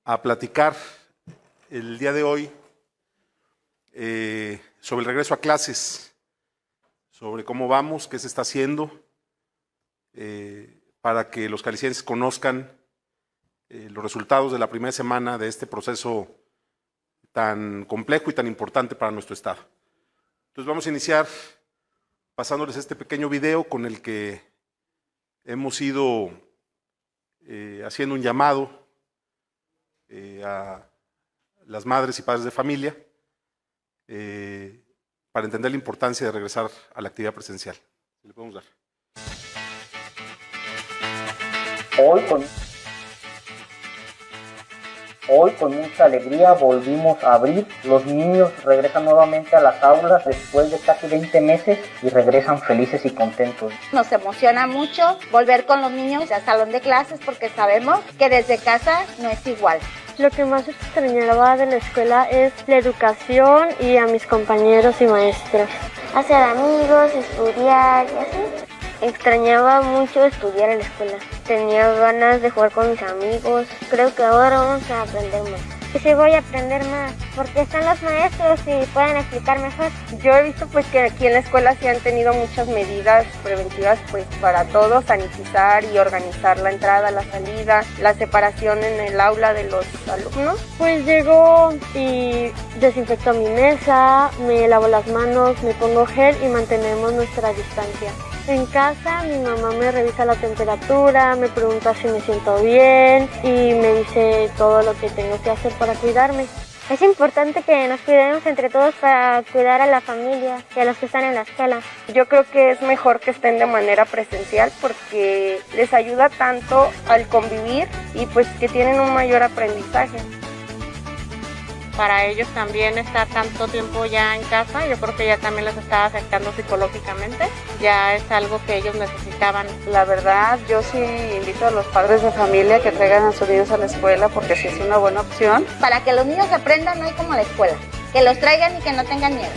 a platicar el día de hoy sobre el regreso a clases, sobre cómo vamos, qué se está haciendo, para que los jaliscienses conozcan los resultados de la primera semana de este proceso tan complejo y tan importante para nuestro estado. Entonces vamos a iniciar pasándoles este pequeño video con el que hemos ido haciendo un llamado a las madres y padres de familia para entender la importancia de regresar a la actividad presencial. ¿Le podemos dar? Hoy con mucha alegría volvimos a abrir. Los niños regresan nuevamente a las aulas después de casi 20 meses y regresan felices y contentos. Nos emociona mucho volver con los niños al salón de clases porque sabemos que desde casa no es igual. Lo que más extrañaba de la escuela es la educación y a mis compañeros y maestros. Hacer amigos, estudiar y así. Extrañaba mucho estudiar en la escuela. Tenía ganas de jugar con mis amigos. Creo que ahora vamos a aprender más. Y sí voy a aprender más, porque están los maestros y pueden explicar mejor. Yo he visto pues que aquí en la escuela sí han tenido muchas medidas preventivas pues para todos, sanitizar y organizar la entrada, la salida, la separación en el aula de los alumnos. Pues llego y desinfecto mi mesa, me lavo las manos, me pongo gel y mantenemos nuestra distancia. En casa mi mamá me revisa la temperatura, me pregunta si me siento bien y me dice todo lo que tengo que hacer para cuidarme. Es importante que nos cuidemos entre todos para cuidar a la familia y a los que están en la escuela. Yo creo que es mejor que estén de manera presencial porque les ayuda tanto al convivir y pues que tienen un mayor aprendizaje. Para ellos también estar tanto tiempo ya en casa, yo creo que ya también les estaba afectando psicológicamente, ya es algo que ellos necesitaban. La verdad, yo sí invito a los padres de familia que traigan a sus niños a la escuela porque sí es una buena opción. Para que los niños aprendan no hay como la escuela, que los traigan y que no tengan miedo.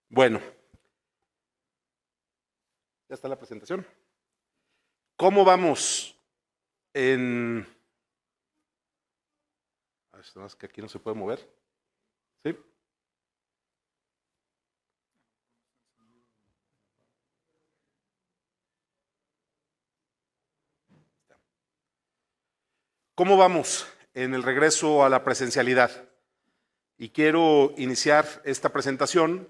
Bueno. Ya está la presentación. ¿Cómo vamos en...? Es que aquí no se puede mover. ¿Sí? ¿Cómo vamos en el regreso a la presencialidad? Y quiero iniciar esta presentación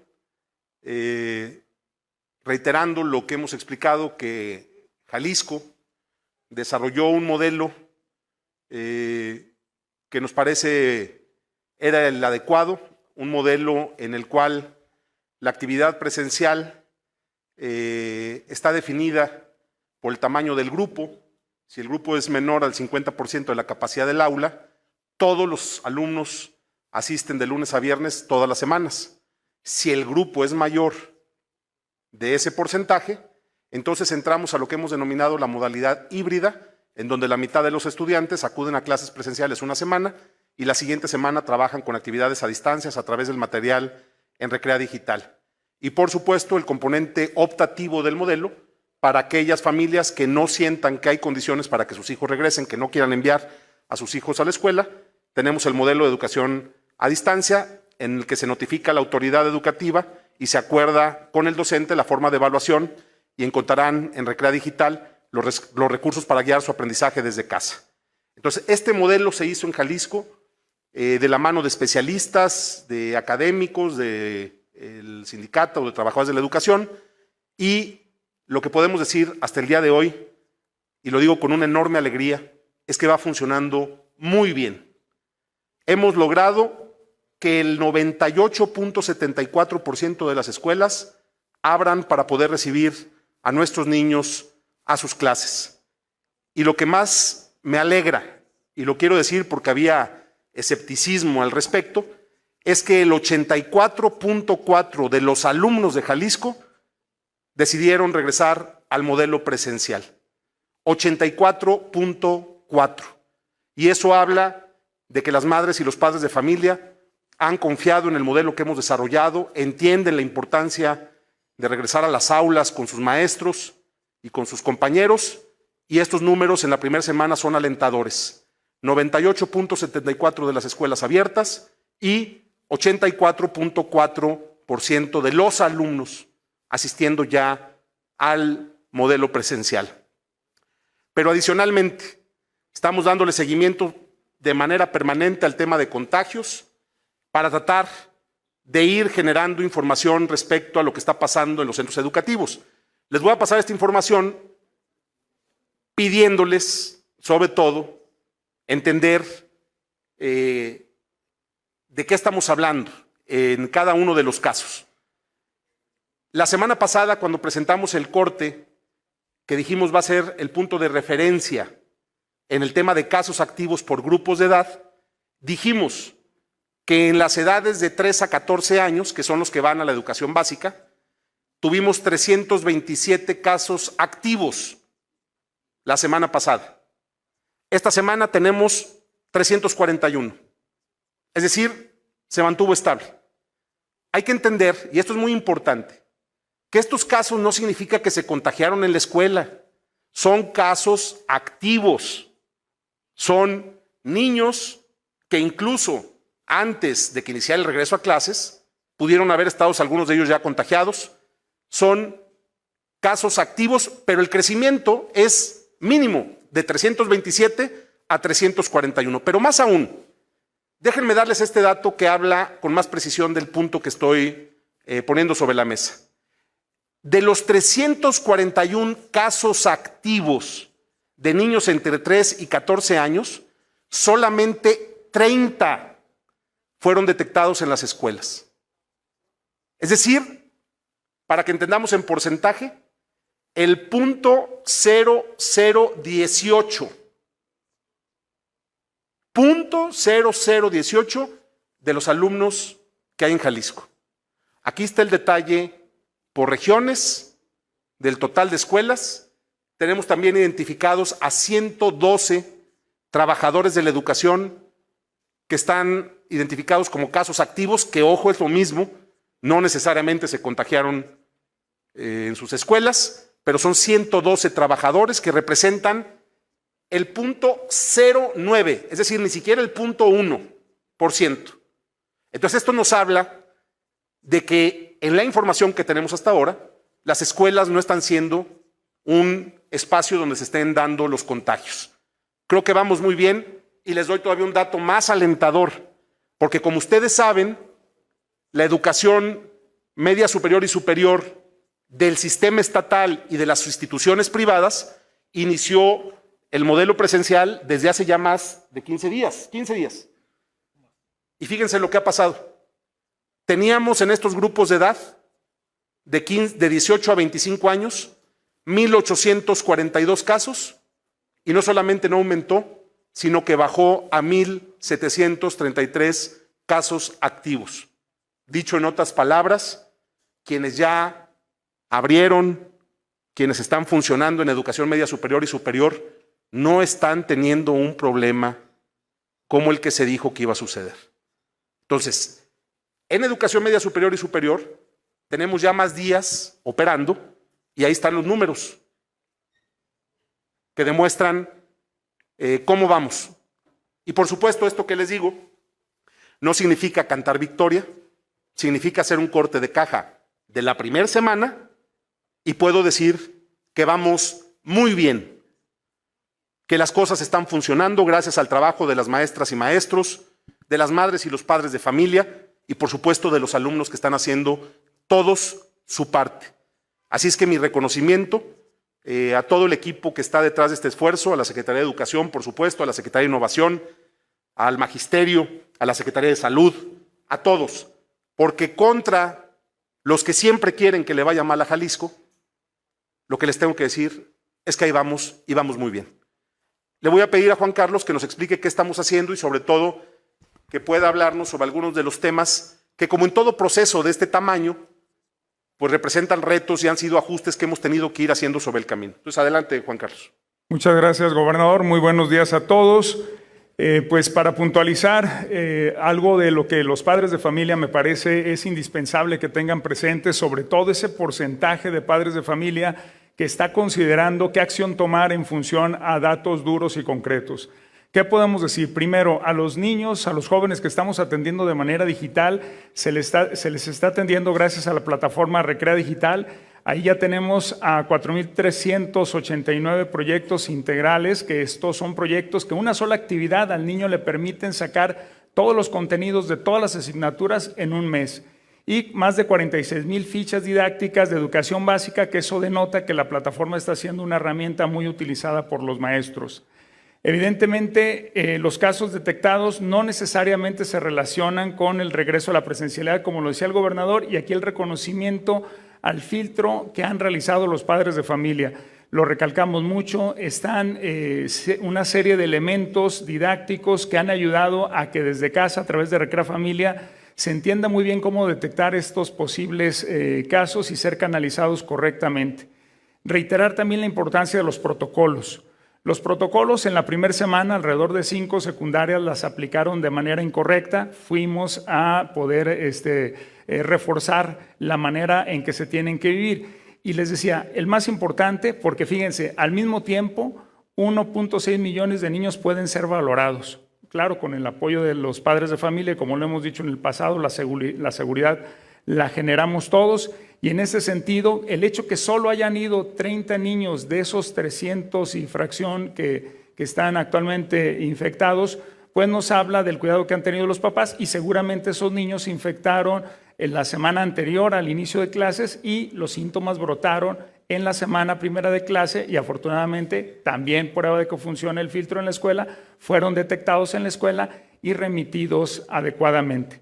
reiterando lo que hemos explicado, que Jalisco desarrolló un modelo que nos parece era el adecuado, un modelo en el cual la actividad presencial está definida por el tamaño del grupo. Si el grupo es menor al 50% de la capacidad del aula, todos los alumnos asisten de lunes a viernes todas las semanas. Si el grupo es mayor de ese porcentaje, entonces entramos a lo que hemos denominado la modalidad híbrida, en donde la mitad de los estudiantes acuden a clases presenciales una semana y la siguiente semana trabajan con actividades a distancias a través del material en Recrea Digital. Y por supuesto el componente optativo del modelo para aquellas familias que no sientan que hay condiciones para que sus hijos regresen, que no quieran enviar a sus hijos a la escuela. Tenemos el modelo de educación a distancia, en el que se notifica a la autoridad educativa y se acuerda con el docente la forma de evaluación y encontrarán en Recrea Digital los recursos para guiar su aprendizaje desde casa. Entonces, este modelo se hizo en Jalisco de la mano de especialistas, de académicos, del sindicato o de trabajadores de la educación, y lo que podemos decir hasta el día de hoy, y lo digo con una enorme alegría, es que va funcionando muy bien. Hemos logrado que el 98.74% de las escuelas abran para poder recibir a nuestros niños a sus clases. Y lo que más me alegra, y lo quiero decir porque había escepticismo al respecto, es que el 84.4% de los alumnos de Jalisco decidieron regresar al modelo presencial. 84.4%. Y eso habla de que las madres y los padres de familia han confiado en el modelo que hemos desarrollado, entienden la importancia de regresar a las aulas con sus maestros y con sus compañeros, y estos números en la primera semana son alentadores. 98.74% de las escuelas abiertas y 84.4% de los alumnos asistiendo ya al modelo presencial. Pero adicionalmente, estamos dándole seguimiento de manera permanente al tema de contagios para tratar de ir generando información respecto a lo que está pasando en los centros educativos. Les voy a pasar esta información pidiéndoles, sobre todo, entender de qué estamos hablando en cada uno de los casos. La semana pasada, cuando presentamos el corte, que dijimos va a ser el punto de referencia en el tema de casos activos por grupos de edad, dijimos que en las edades de 3 a 14 años, que son los que van a la educación básica, tuvimos 327 casos activos la semana pasada. Esta semana tenemos 341. Es decir, se mantuvo estable. Hay que entender, y esto es muy importante, que estos casos no significa que se contagiaron en la escuela. Son casos activos. Son niños que incluso antes de que iniciara el regreso a clases, pudieron haber estado algunos de ellos ya contagiados. Son casos activos, pero el crecimiento es mínimo, de 327 a 341. Pero más aún, déjenme darles este dato que habla con más precisión del punto que estoy poniendo sobre la mesa. De los 341 casos activos de niños entre 3 y 14 años, solamente 30 fueron detectados en las escuelas. Es decir, para que entendamos en porcentaje, el 0.0018 de los alumnos que hay en Jalisco. Aquí está el detalle por regiones del total de escuelas. Tenemos también identificados a 112 trabajadores de la educación que están identificados como casos activos, que ojo, es lo mismo, no necesariamente se contagiaron en sus escuelas, pero son 112 trabajadores que representan el 0.09, es decir, ni siquiera el 0.1%. Entonces esto nos habla de que en la información que tenemos hasta ahora, las escuelas no están siendo un espacio donde se estén dando los contagios. Creo que vamos muy bien y les doy todavía un dato más alentador, porque como ustedes saben, la educación media superior y superior del sistema estatal y de las instituciones privadas inició el modelo presencial desde hace ya más de 15 días. Y fíjense lo que ha pasado. Teníamos en estos grupos de edad de 18 a 25 años 1,842 casos y no solamente no aumentó, sino que bajó a 1,733 casos activos. Dicho en otras palabras, quienes ya abrieron, quienes están funcionando en educación media superior y superior, no están teniendo un problema como el que se dijo que iba a suceder. Entonces, en educación media superior y superior, tenemos ya más días operando y ahí están los números que demuestran cómo vamos. Y por supuesto, esto que les digo no significa cantar victoria, significa hacer un corte de caja de la primera semana y puedo decir que vamos muy bien, que las cosas están funcionando gracias al trabajo de las maestras y maestros, de las madres y los padres de familia y por supuesto de los alumnos que están haciendo todos su parte. Así es que mi reconocimiento a todo el equipo que está detrás de este esfuerzo, a la Secretaría de Educación, por supuesto, a la Secretaría de Innovación, al Magisterio, a la Secretaría de Salud, a todos, porque contra los que siempre quieren que le vaya mal a Jalisco, lo que les tengo que decir es que ahí vamos y vamos muy bien. Le voy a pedir a Juan Carlos que nos explique qué estamos haciendo y sobre todo que pueda hablarnos sobre algunos de los temas que, como en todo proceso de este tamaño, pues representan retos y han sido ajustes que hemos tenido que ir haciendo sobre el camino. Entonces, adelante, Juan Carlos. Muchas gracias, gobernador. Muy buenos días a todos. Pues para puntualizar, algo de lo que los padres de familia me parece es indispensable que tengan presente, sobre todo ese porcentaje de padres de familia que está considerando qué acción tomar en función a datos duros y concretos. ¿Qué podemos decir? Primero, a los niños, a los jóvenes que estamos atendiendo de manera digital, se les está atendiendo gracias a la plataforma Recrea Digital. Ahí ya tenemos a 4,389 proyectos integrales, que estos son proyectos que una sola actividad al niño le permiten sacar todos los contenidos de todas las asignaturas en un mes. Y más de 46,000 fichas didácticas de educación básica, que eso denota que la plataforma está siendo una herramienta muy utilizada por los maestros. Evidentemente, los casos detectados no necesariamente se relacionan con el regreso a la presencialidad, como lo decía el gobernador, y aquí el reconocimiento al filtro que han realizado los padres de familia. Lo recalcamos mucho, están una serie de elementos didácticos que han ayudado a que desde casa, a través de Recrea Familia, se entienda muy bien cómo detectar estos posibles casos y ser canalizados correctamente. Reiterar también la importancia de los protocolos. Los protocolos en la primera semana, alrededor de 5 secundarias las aplicaron de manera incorrecta. Fuimos a poder reforzar la manera en que se tienen que vivir. Y les decía, el más importante, porque fíjense, al mismo tiempo, 1.6 millones de niños pueden ser valorados. Claro, con el apoyo de los padres de familia, como lo hemos dicho en el pasado, la seguridad la generamos todos. Y en ese sentido, el hecho que solo hayan ido 30 niños de esos 300 y fracción que están actualmente infectados, pues nos habla del cuidado que han tenido los papás, y seguramente esos niños se infectaron en la semana anterior al inicio de clases y los síntomas brotaron en la semana primera de clase, y afortunadamente también prueba de que funciona el filtro en la escuela, fueron detectados en la escuela y remitidos adecuadamente.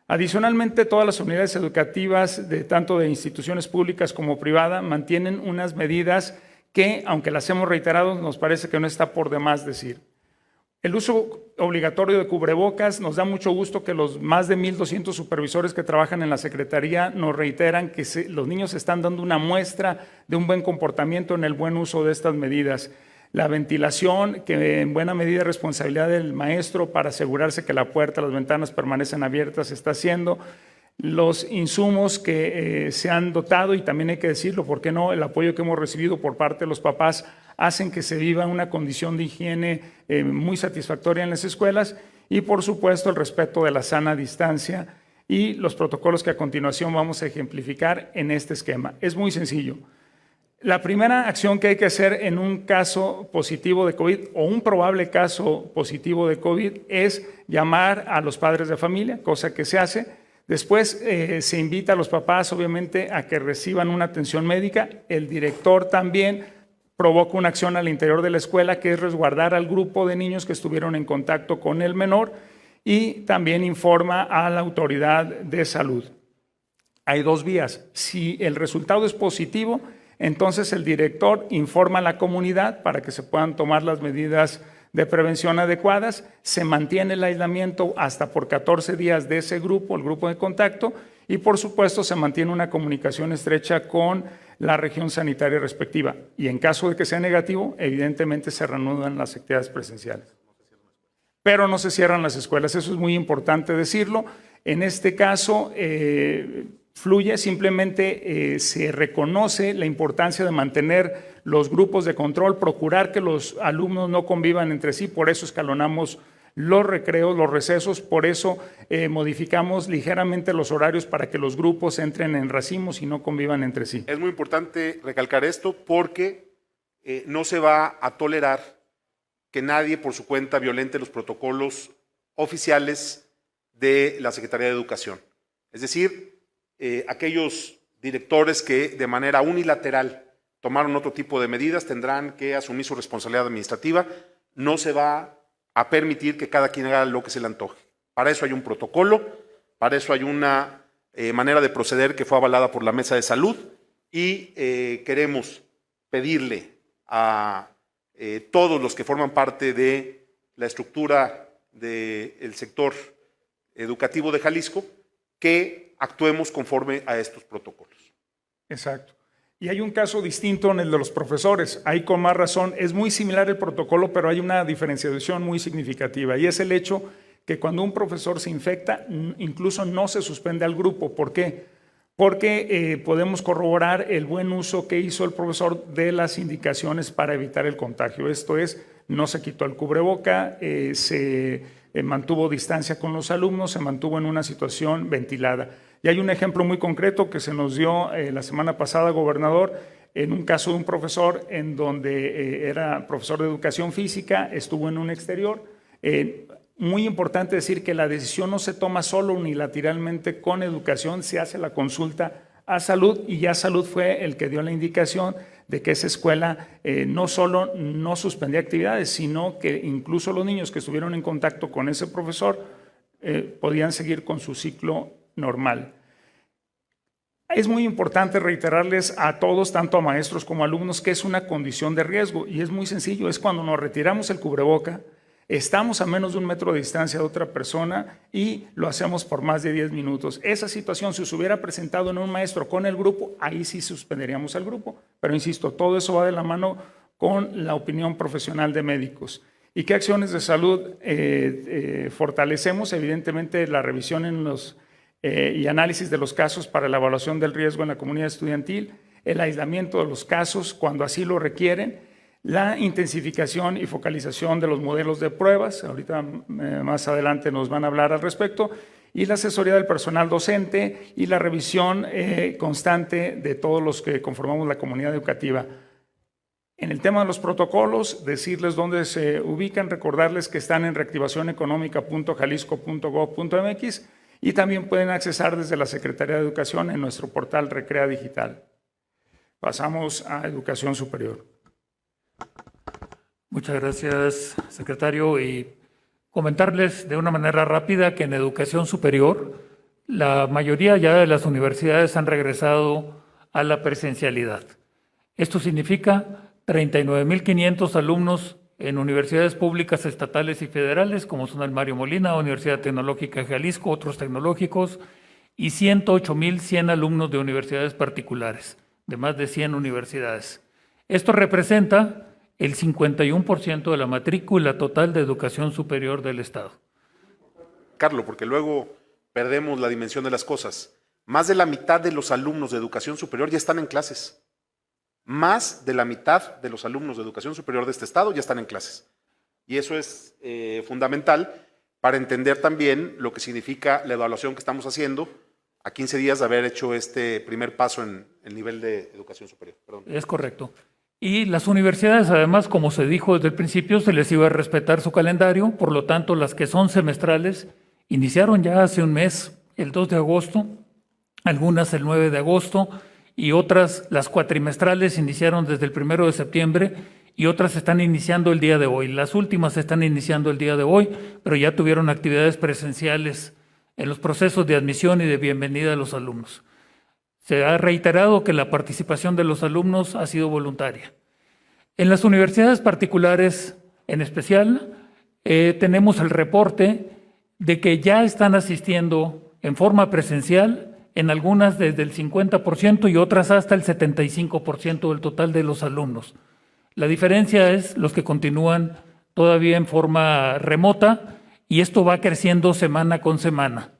Adicionalmente, todas las unidades educativas, tanto de instituciones públicas como privadas, mantienen unas medidas que, aunque las hemos reiterado, nos parece que no está por demás decir. El uso obligatorio de cubrebocas, nos da mucho gusto que los más de 1,200 supervisores que trabajan en la Secretaría nos reiteran que los niños están dando una muestra de un buen comportamiento en el buen uso de estas medidas. La ventilación, que en buena medida es responsabilidad del maestro para asegurarse que la puerta, las ventanas permanecen abiertas, se está haciendo. Los insumos que se han dotado, y también hay que decirlo, ¿por qué no? El apoyo que hemos recibido por parte de los papás hacen que se viva una condición de higiene muy satisfactoria en las escuelas, y por supuesto el respeto de la sana distancia y los protocolos que a continuación vamos a ejemplificar en este esquema. Es muy sencillo. La primera acción que hay que hacer en un caso positivo de COVID o un probable caso positivo de COVID es llamar a los padres de familia, cosa que se hace. Después se invita a los papás, obviamente, a que reciban una atención médica. El director también provoca una acción al interior de la escuela, que es resguardar al grupo de niños que estuvieron en contacto con el menor, y también informa a la autoridad de salud. Hay dos vías. Si el resultado es positivo, entonces el director informa a la comunidad para que se puedan tomar las medidas de prevención adecuadas, se mantiene el aislamiento hasta por 14 días de ese grupo, el grupo de contacto, y por supuesto se mantiene una comunicación estrecha con la región sanitaria respectiva. Y en caso de que sea negativo, evidentemente se reanudan las actividades presenciales. Pero no se cierran las escuelas, eso es muy importante decirlo. En este caso, fluye, simplemente se reconoce la importancia de mantener los grupos de control, procurar que los alumnos no convivan entre sí, por eso escalonamos los recreos, los recesos, por eso modificamos ligeramente los horarios para que los grupos entren en racimos y no convivan entre sí. Es muy importante recalcar esto porque no se va a tolerar que nadie por su cuenta violente los protocolos oficiales de la Secretaría de Educación. Es decir, aquellos directores que de manera unilateral tomaron otro tipo de medidas tendrán que asumir su responsabilidad administrativa. No se va a permitir que cada quien haga lo que se le antoje. Para eso hay un protocolo, para eso hay una manera de proceder que fue avalada por la Mesa de Salud, y queremos pedirle a todos los que forman parte de la estructura del sector educativo de Jalisco que actuemos conforme a estos protocolos. Exacto. Y hay un caso distinto en el de los profesores. Ahí con más razón es muy similar el protocolo, pero hay una diferenciación muy significativa y es el hecho que cuando un profesor se infecta, incluso no se suspende al grupo. ¿Por qué? Porque podemos corroborar el buen uso que hizo el profesor de las indicaciones para evitar el contagio. Esto es, no se quitó el cubreboca, se mantuvo distancia con los alumnos, se mantuvo en una situación ventilada. Y hay un ejemplo muy concreto que se nos dio la semana pasada, gobernador, en un caso de un profesor en donde era profesor de educación física, estuvo en un exterior. Muy importante decir que la decisión no se toma solo unilateralmente con educación, se hace la consulta a salud y ya salud fue el que dio la indicación de que esa escuela no solo no suspendía actividades, sino que incluso los niños que estuvieron en contacto con ese profesor podían seguir con su ciclo normal. Es muy importante reiterarles a todos, tanto a maestros como a alumnos, que es una condición de riesgo y es muy sencillo, es cuando nos retiramos el cubreboca, estamos a menos de 1 metro de distancia de otra persona y lo hacemos por más de 10 minutos. Esa situación, si se hubiera presentado en un maestro con el grupo, ahí sí suspenderíamos al grupo, pero insisto, todo eso va de la mano con la opinión profesional de médicos. ¿Y qué acciones de salud fortalecemos? Evidentemente la revisión en los y análisis de los casos para la evaluación del riesgo en la comunidad estudiantil, el aislamiento de los casos cuando así lo requieren, la intensificación y focalización de los modelos de pruebas, ahorita más adelante nos van a hablar al respecto, y la asesoría del personal docente y la revisión constante de todos los que conformamos la comunidad educativa. En el tema de los protocolos, decirles dónde se ubican, recordarles que están en reactivacioneconomica.jalisco.gov.mx y también pueden accesar desde la Secretaría de Educación en nuestro portal Recrea Digital. Pasamos a Educación Superior. Muchas gracias, secretario. Y comentarles de una manera rápida que en Educación Superior la mayoría ya de las universidades han regresado a la presencialidad. Esto significa 39.500 alumnos en universidades públicas, estatales y federales, como son el Mario Molina, Universidad Tecnológica de Jalisco, otros tecnológicos, y 108.100 alumnos de universidades particulares, de más de 100 universidades. Esto representa el 51% de la matrícula total de educación superior del Estado. Carlos, porque luego perdemos la dimensión de las cosas. Más de la mitad de los alumnos de educación superior ya están en clases. Más de la mitad de los alumnos de educación superior de este estado ya están en clases. Y eso es fundamental para entender también lo que significa la evaluación que estamos haciendo a 15 días de haber hecho este primer paso en el nivel de educación superior. Perdón. Es correcto. Y las universidades, además, como se dijo desde el principio, se les iba a respetar su calendario, por lo tanto, las que son semestrales iniciaron ya hace un mes, el 2 de agosto, algunas el 9 de agosto, y otras, las cuatrimestrales, iniciaron desde el 1 de septiembre y otras están iniciando el día de hoy. Las últimas están iniciando el día de hoy, pero ya tuvieron actividades presenciales en los procesos de admisión y de bienvenida de los alumnos. Se ha reiterado que la participación de los alumnos ha sido voluntaria. En las universidades particulares, en especial, tenemos el reporte de que ya están asistiendo en forma presencial, en algunas desde el 50% y otras hasta el 75% del total de los alumnos. La diferencia es los que continúan todavía en forma remota y esto va creciendo semana con semana.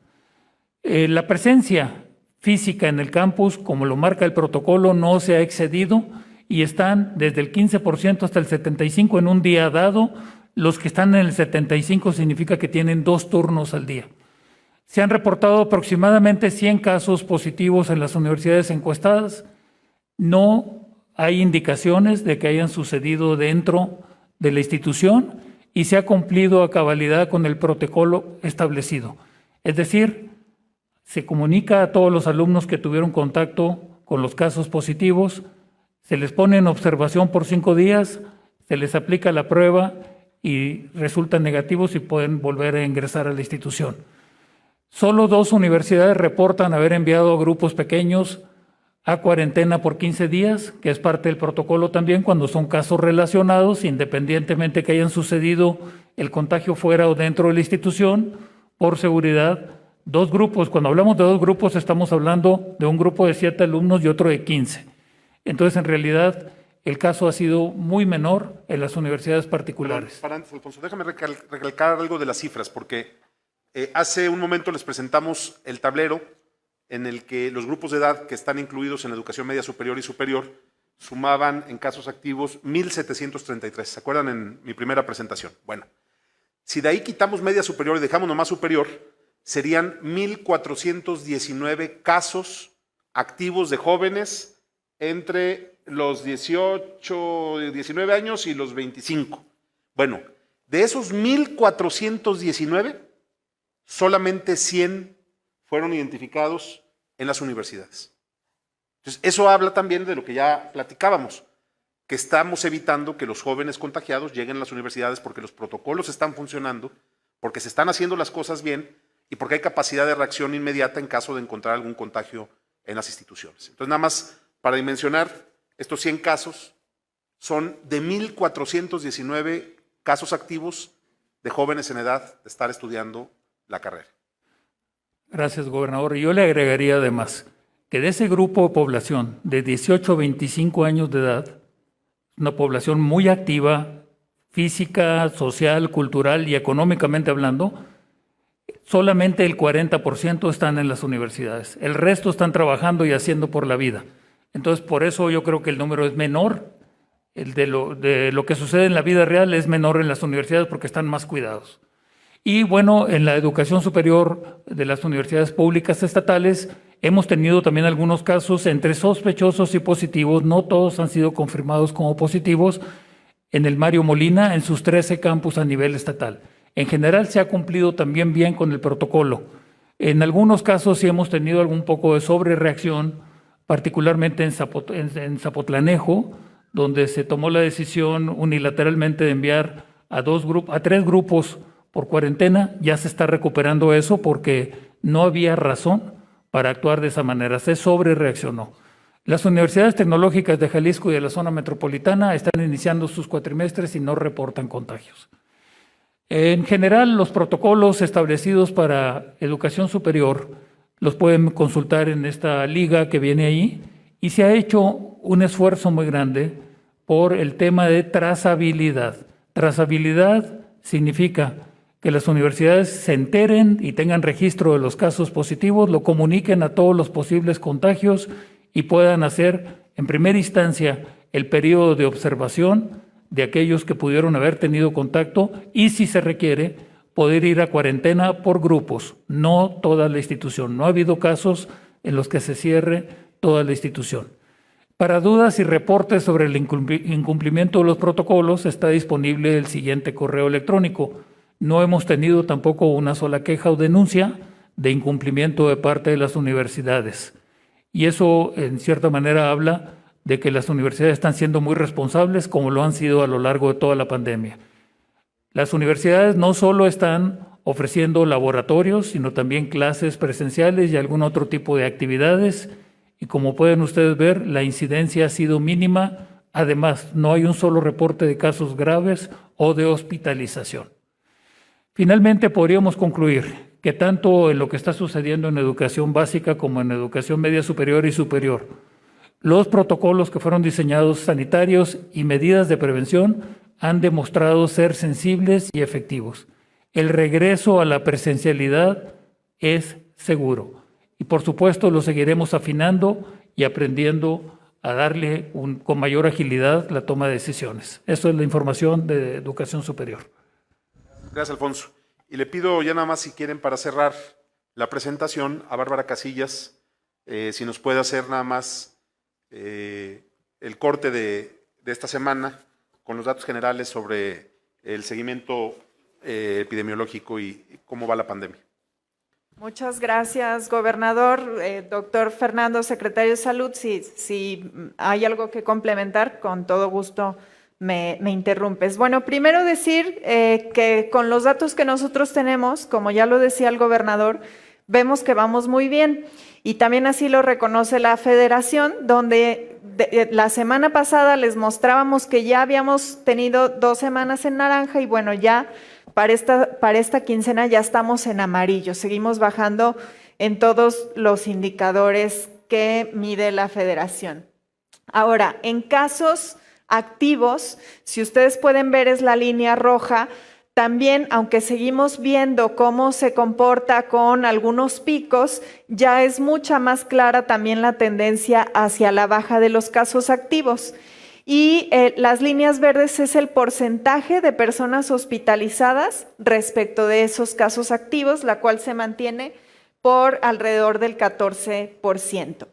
La presencia física en el campus, como lo marca el protocolo, no se ha excedido y están desde el 15% hasta el 75% en un día dado. Los que están en el 75% significa que tienen 2 turnos al día. Se han reportado aproximadamente 100 casos positivos en las universidades encuestadas. No hay indicaciones de que hayan sucedido dentro de la institución y se ha cumplido a cabalidad con el protocolo establecido. Es decir, se comunica a todos los alumnos que tuvieron contacto con los casos positivos, se les pone en observación por 5 días, se les aplica la prueba y resultan negativos y pueden volver a ingresar a la institución. Solo 2 universidades reportan haber enviado a grupos pequeños a cuarentena por 15 días, que es parte del protocolo también cuando son casos relacionados, independientemente que hayan sucedido el contagio fuera o dentro de la institución, por seguridad. 2 grupos, cuando hablamos de 2 grupos estamos hablando de un grupo de 7 alumnos y otro de 15. Entonces, en realidad, el caso ha sido muy menor en las universidades particulares. Para antes, Alfonso, déjame recalcar algo de las cifras, porque hace un momento les presentamos el tablero en el que los grupos de edad que están incluidos en educación media superior y superior sumaban en casos activos 1,733. ¿Se acuerdan en mi primera presentación? Bueno, si de ahí quitamos media superior y dejamos nomás superior, serían 1,419 casos activos de jóvenes entre los 19 años y los 25. Bueno, de esos 1,419, solamente 100 fueron identificados en las universidades. Entonces, eso habla también de lo que ya platicábamos, que estamos evitando que los jóvenes contagiados lleguen a las universidades porque los protocolos están funcionando, porque se están haciendo las cosas bien y porque hay capacidad de reacción inmediata en caso de encontrar algún contagio en las instituciones. Entonces, nada más para dimensionar, estos 100 casos son de 1,419 casos activos de jóvenes en edad de estar estudiando la carrera. Gracias, gobernador. Yo le agregaría además que de ese grupo de población de 18 a 25 años de edad, una población muy activa, física, social, cultural y económicamente hablando, solamente el 40% están en las universidades. El resto están trabajando y haciendo por la vida. Entonces, por eso yo creo que el número es menor. El de lo que sucede en la vida real es menor en las universidades porque están más cuidados. Y bueno, en la educación superior de las universidades públicas estatales hemos tenido también algunos casos entre sospechosos y positivos. No todos han sido confirmados como positivos en el Mario Molina, en sus 13 campus a nivel estatal. En general se ha cumplido también bien con el protocolo. En algunos casos sí hemos tenido algún poco de sobrereacción, particularmente en Zapotlanejo, donde se tomó la decisión unilateralmente de enviar a 3 grupos por cuarentena. Ya se está recuperando eso porque no había razón para actuar de esa manera, se sobrereaccionó. Las universidades tecnológicas de Jalisco y de la zona metropolitana están iniciando sus cuatrimestres y no reportan contagios. En general, los protocolos establecidos para educación superior los pueden consultar en esta liga que viene ahí, y se ha hecho un esfuerzo muy grande por el tema de trazabilidad. Trazabilidad significa que las universidades se enteren y tengan registro de los casos positivos, lo comuniquen a todos los posibles contagios y puedan hacer en primera instancia el periodo de observación de aquellos que pudieron haber tenido contacto y, si se requiere, poder ir a cuarentena por grupos, no toda la institución. No ha habido casos en los que se cierre toda la institución. Para dudas y reportes sobre el incumplimiento de los protocolos está disponible el siguiente correo electrónico. No hemos tenido tampoco una sola queja o denuncia de incumplimiento de parte de las universidades. Y eso, en cierta manera, habla de que las universidades están siendo muy responsables, como lo han sido a lo largo de toda la pandemia. Las universidades no solo están ofreciendo laboratorios, sino también clases presenciales y algún otro tipo de actividades. Y como pueden ustedes ver, la incidencia ha sido mínima. Además, no hay un solo reporte de casos graves o de hospitalización. Finalmente, podríamos concluir que tanto en lo que está sucediendo en educación básica como en educación media superior y superior, los protocolos que fueron diseñados sanitarios y medidas de prevención han demostrado ser sensibles y efectivos. El regreso a la presencialidad es seguro y, por supuesto, lo seguiremos afinando y aprendiendo a darle con mayor agilidad la toma de decisiones. Eso es la información de educación superior. Gracias, Alfonso. Y le pido ya nada más, si quieren, para cerrar la presentación, a Bárbara Casillas, si nos puede hacer nada más el corte de esta semana con los datos generales sobre el seguimiento epidemiológico y cómo va la pandemia. Muchas gracias, gobernador. Doctor Fernando, secretario de Salud, si hay algo que complementar, con todo gusto me interrumpes. Bueno, primero decir que con los datos que nosotros tenemos, como ya lo decía el gobernador, vemos que vamos muy bien. Y también así lo reconoce la Federación, donde la semana pasada les mostrábamos que ya habíamos tenido 2 semanas en naranja y bueno, ya para esta quincena ya estamos en amarillo. Seguimos bajando en todos los indicadores que mide la Federación. Ahora, en casos activos, si ustedes pueden ver es la línea roja, también, aunque seguimos viendo cómo se comporta con algunos picos, ya es mucha más clara también la tendencia hacia la baja de los casos activos. Y las líneas verdes es el porcentaje de personas hospitalizadas respecto de esos casos activos, la cual se mantiene por alrededor del 14%.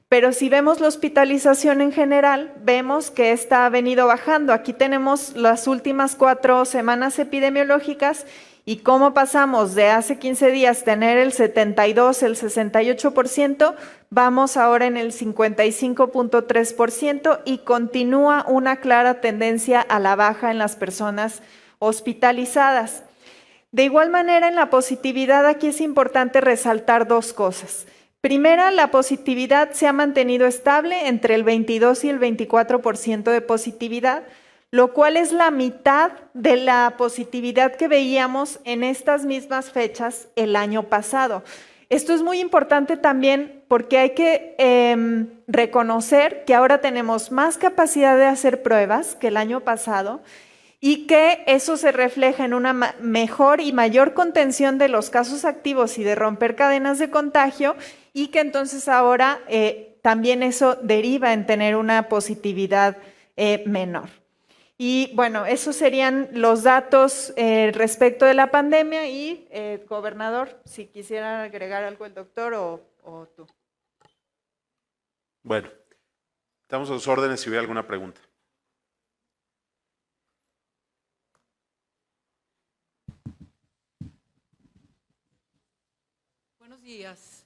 Pero si vemos la hospitalización en general, vemos que esta ha venido bajando. Aquí tenemos las últimas 4 semanas epidemiológicas y cómo pasamos de hace 15 días tener el 72, el 68%, vamos ahora en el 55.3% y continúa una clara tendencia a la baja en las personas hospitalizadas. De igual manera, en la positividad aquí es importante resaltar 2 cosas. Primera, la positividad se ha mantenido estable entre el 22 y el 24% de positividad, lo cual es la mitad de la positividad que veíamos en estas mismas fechas el año pasado. Esto es muy importante también porque hay que reconocer que ahora tenemos más capacidad de hacer pruebas que el año pasado y que eso se refleja en una mejor y mayor contención de los casos activos y de romper cadenas de contagio, y que entonces ahora también eso deriva en tener una positividad menor. Y bueno, esos serían los datos respecto de la pandemia y, gobernador, si quisiera agregar algo el doctor o tú. Bueno, estamos a sus órdenes si hubiera alguna pregunta. Buenos días.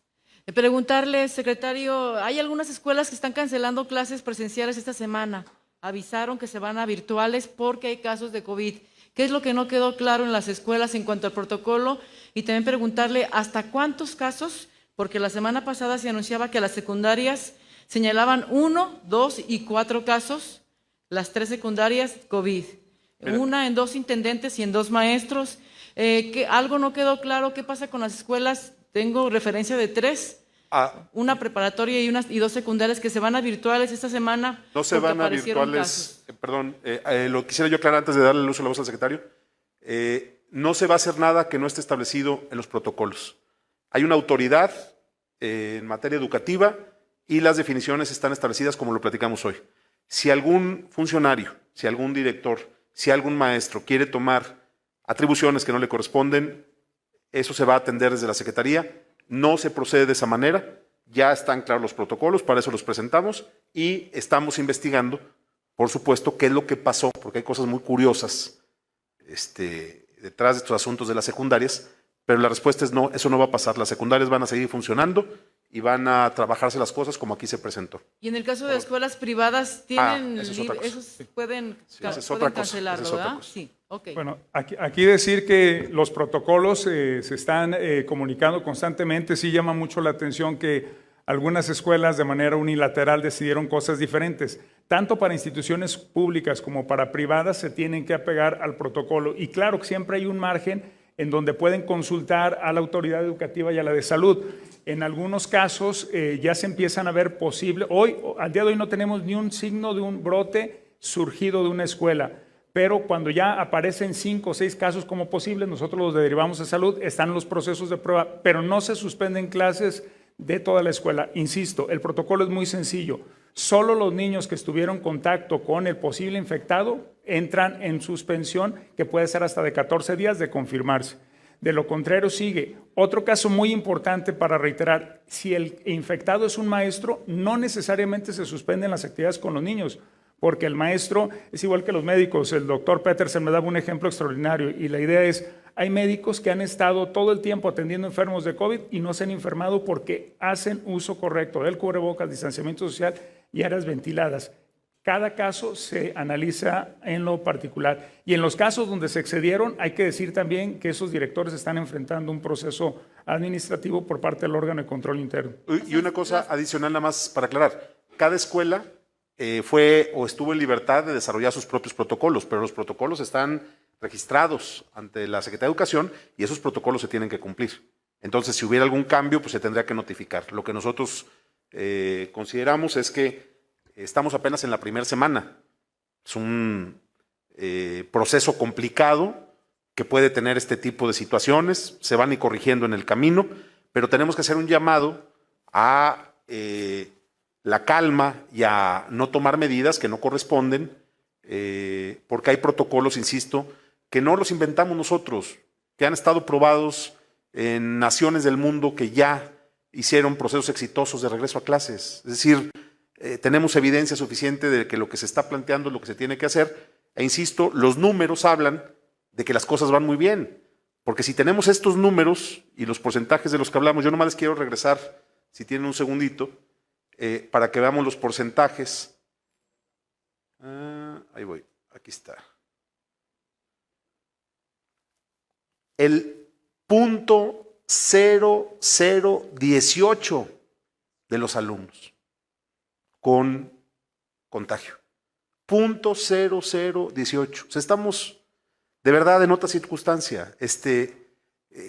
Preguntarle, secretario, hay algunas escuelas que están cancelando clases presenciales esta semana. Avisaron que se van a virtuales porque hay casos de COVID. ¿Qué es lo que no quedó claro en las escuelas en cuanto al protocolo? Y también preguntarle, ¿hasta cuántos casos? Porque la semana pasada se anunciaba que las secundarias señalaban 1, 2 y 4 casos. Las 3 secundarias, COVID. Una en 2 intendentes y en 2 maestros. Algo no quedó claro. ¿Qué pasa con las escuelas? Tengo referencia de 3, una preparatoria y 2 secundarias que se van a virtuales esta semana. No se van a virtuales, perdón, lo quisiera yo aclarar antes de darle el uso de la voz al secretario. No se va a hacer nada que no esté establecido en los protocolos. Hay una autoridad en materia educativa y las definiciones están establecidas como lo platicamos hoy. Si algún funcionario, si algún director, si algún maestro quiere tomar atribuciones que no le corresponden, eso se va a atender desde la Secretaría. No se procede de esa manera. Ya están claros los protocolos, para eso los presentamos y estamos investigando, por supuesto, qué es lo que pasó, porque hay cosas muy curiosas detrás de estos asuntos de las secundarias, pero la respuesta es no, eso no va a pasar. Las secundarias van a seguir funcionando y van a trabajarse las cosas como aquí se presentó. Y en el caso de escuelas privadas, ¿tienen esos pueden cancelarlo, ¿verdad? Sí. Okay. Bueno, aquí decir que los protocolos se están comunicando constantemente. Sí llama mucho la atención que algunas escuelas de manera unilateral decidieron cosas diferentes. Tanto para instituciones públicas como para privadas se tienen que apegar al protocolo. Y claro que siempre hay un margen en donde pueden consultar a la autoridad educativa y a la de salud. En algunos casos ya se empiezan a ver posible. Al día de hoy no tenemos ni un signo de un brote surgido de una escuela. Pero cuando ya aparecen 5 o 6 casos como posibles, nosotros los derivamos a salud, están los procesos de prueba, pero no se suspenden clases de toda la escuela. Insisto, el protocolo es muy sencillo. Solo los niños que estuvieron en contacto con el posible infectado entran en suspensión, que puede ser hasta de 14 días de confirmarse. De lo contrario sigue. Otro caso muy importante para reiterar, si el infectado es un maestro, no necesariamente se suspenden las actividades con los niños, porque el maestro es igual que los médicos. El doctor Petersen me daba un ejemplo extraordinario y la idea es, hay médicos que han estado todo el tiempo atendiendo enfermos de COVID y no se han enfermado porque hacen uso correcto del cubrebocas, distanciamiento social y áreas ventiladas. Cada caso se analiza en lo particular. Y en los casos donde se excedieron, hay que decir también que esos directores están enfrentando un proceso administrativo por parte del órgano de control interno. Y una cosa adicional nada más para aclarar. Cada escuela fue o estuvo en libertad de desarrollar sus propios protocolos, pero los protocolos están registrados ante la Secretaría de Educación y esos protocolos se tienen que cumplir. Entonces, si hubiera algún cambio, pues se tendría que notificar. Lo que nosotros consideramos es que estamos apenas en la primera semana. Es un proceso complicado que puede tener este tipo de situaciones, se van a ir corrigiendo en el camino, pero tenemos que hacer un llamado a la calma y a no tomar medidas que no corresponden, porque hay protocolos, insisto, que no los inventamos nosotros, que han estado probados en naciones del mundo que ya hicieron procesos exitosos de regreso a clases. Es decir, tenemos evidencia suficiente de que lo que se está planteando es lo que se tiene que hacer, e insisto, los números hablan de que las cosas van muy bien, porque si tenemos estos números y los porcentajes de los que hablamos, yo nomás les quiero regresar, si tienen un segundito, para que veamos los porcentajes. Ahí voy, aquí está. El 0.0018 de los alumnos con contagio. 0.0018. O sea, estamos de verdad en otra circunstancia.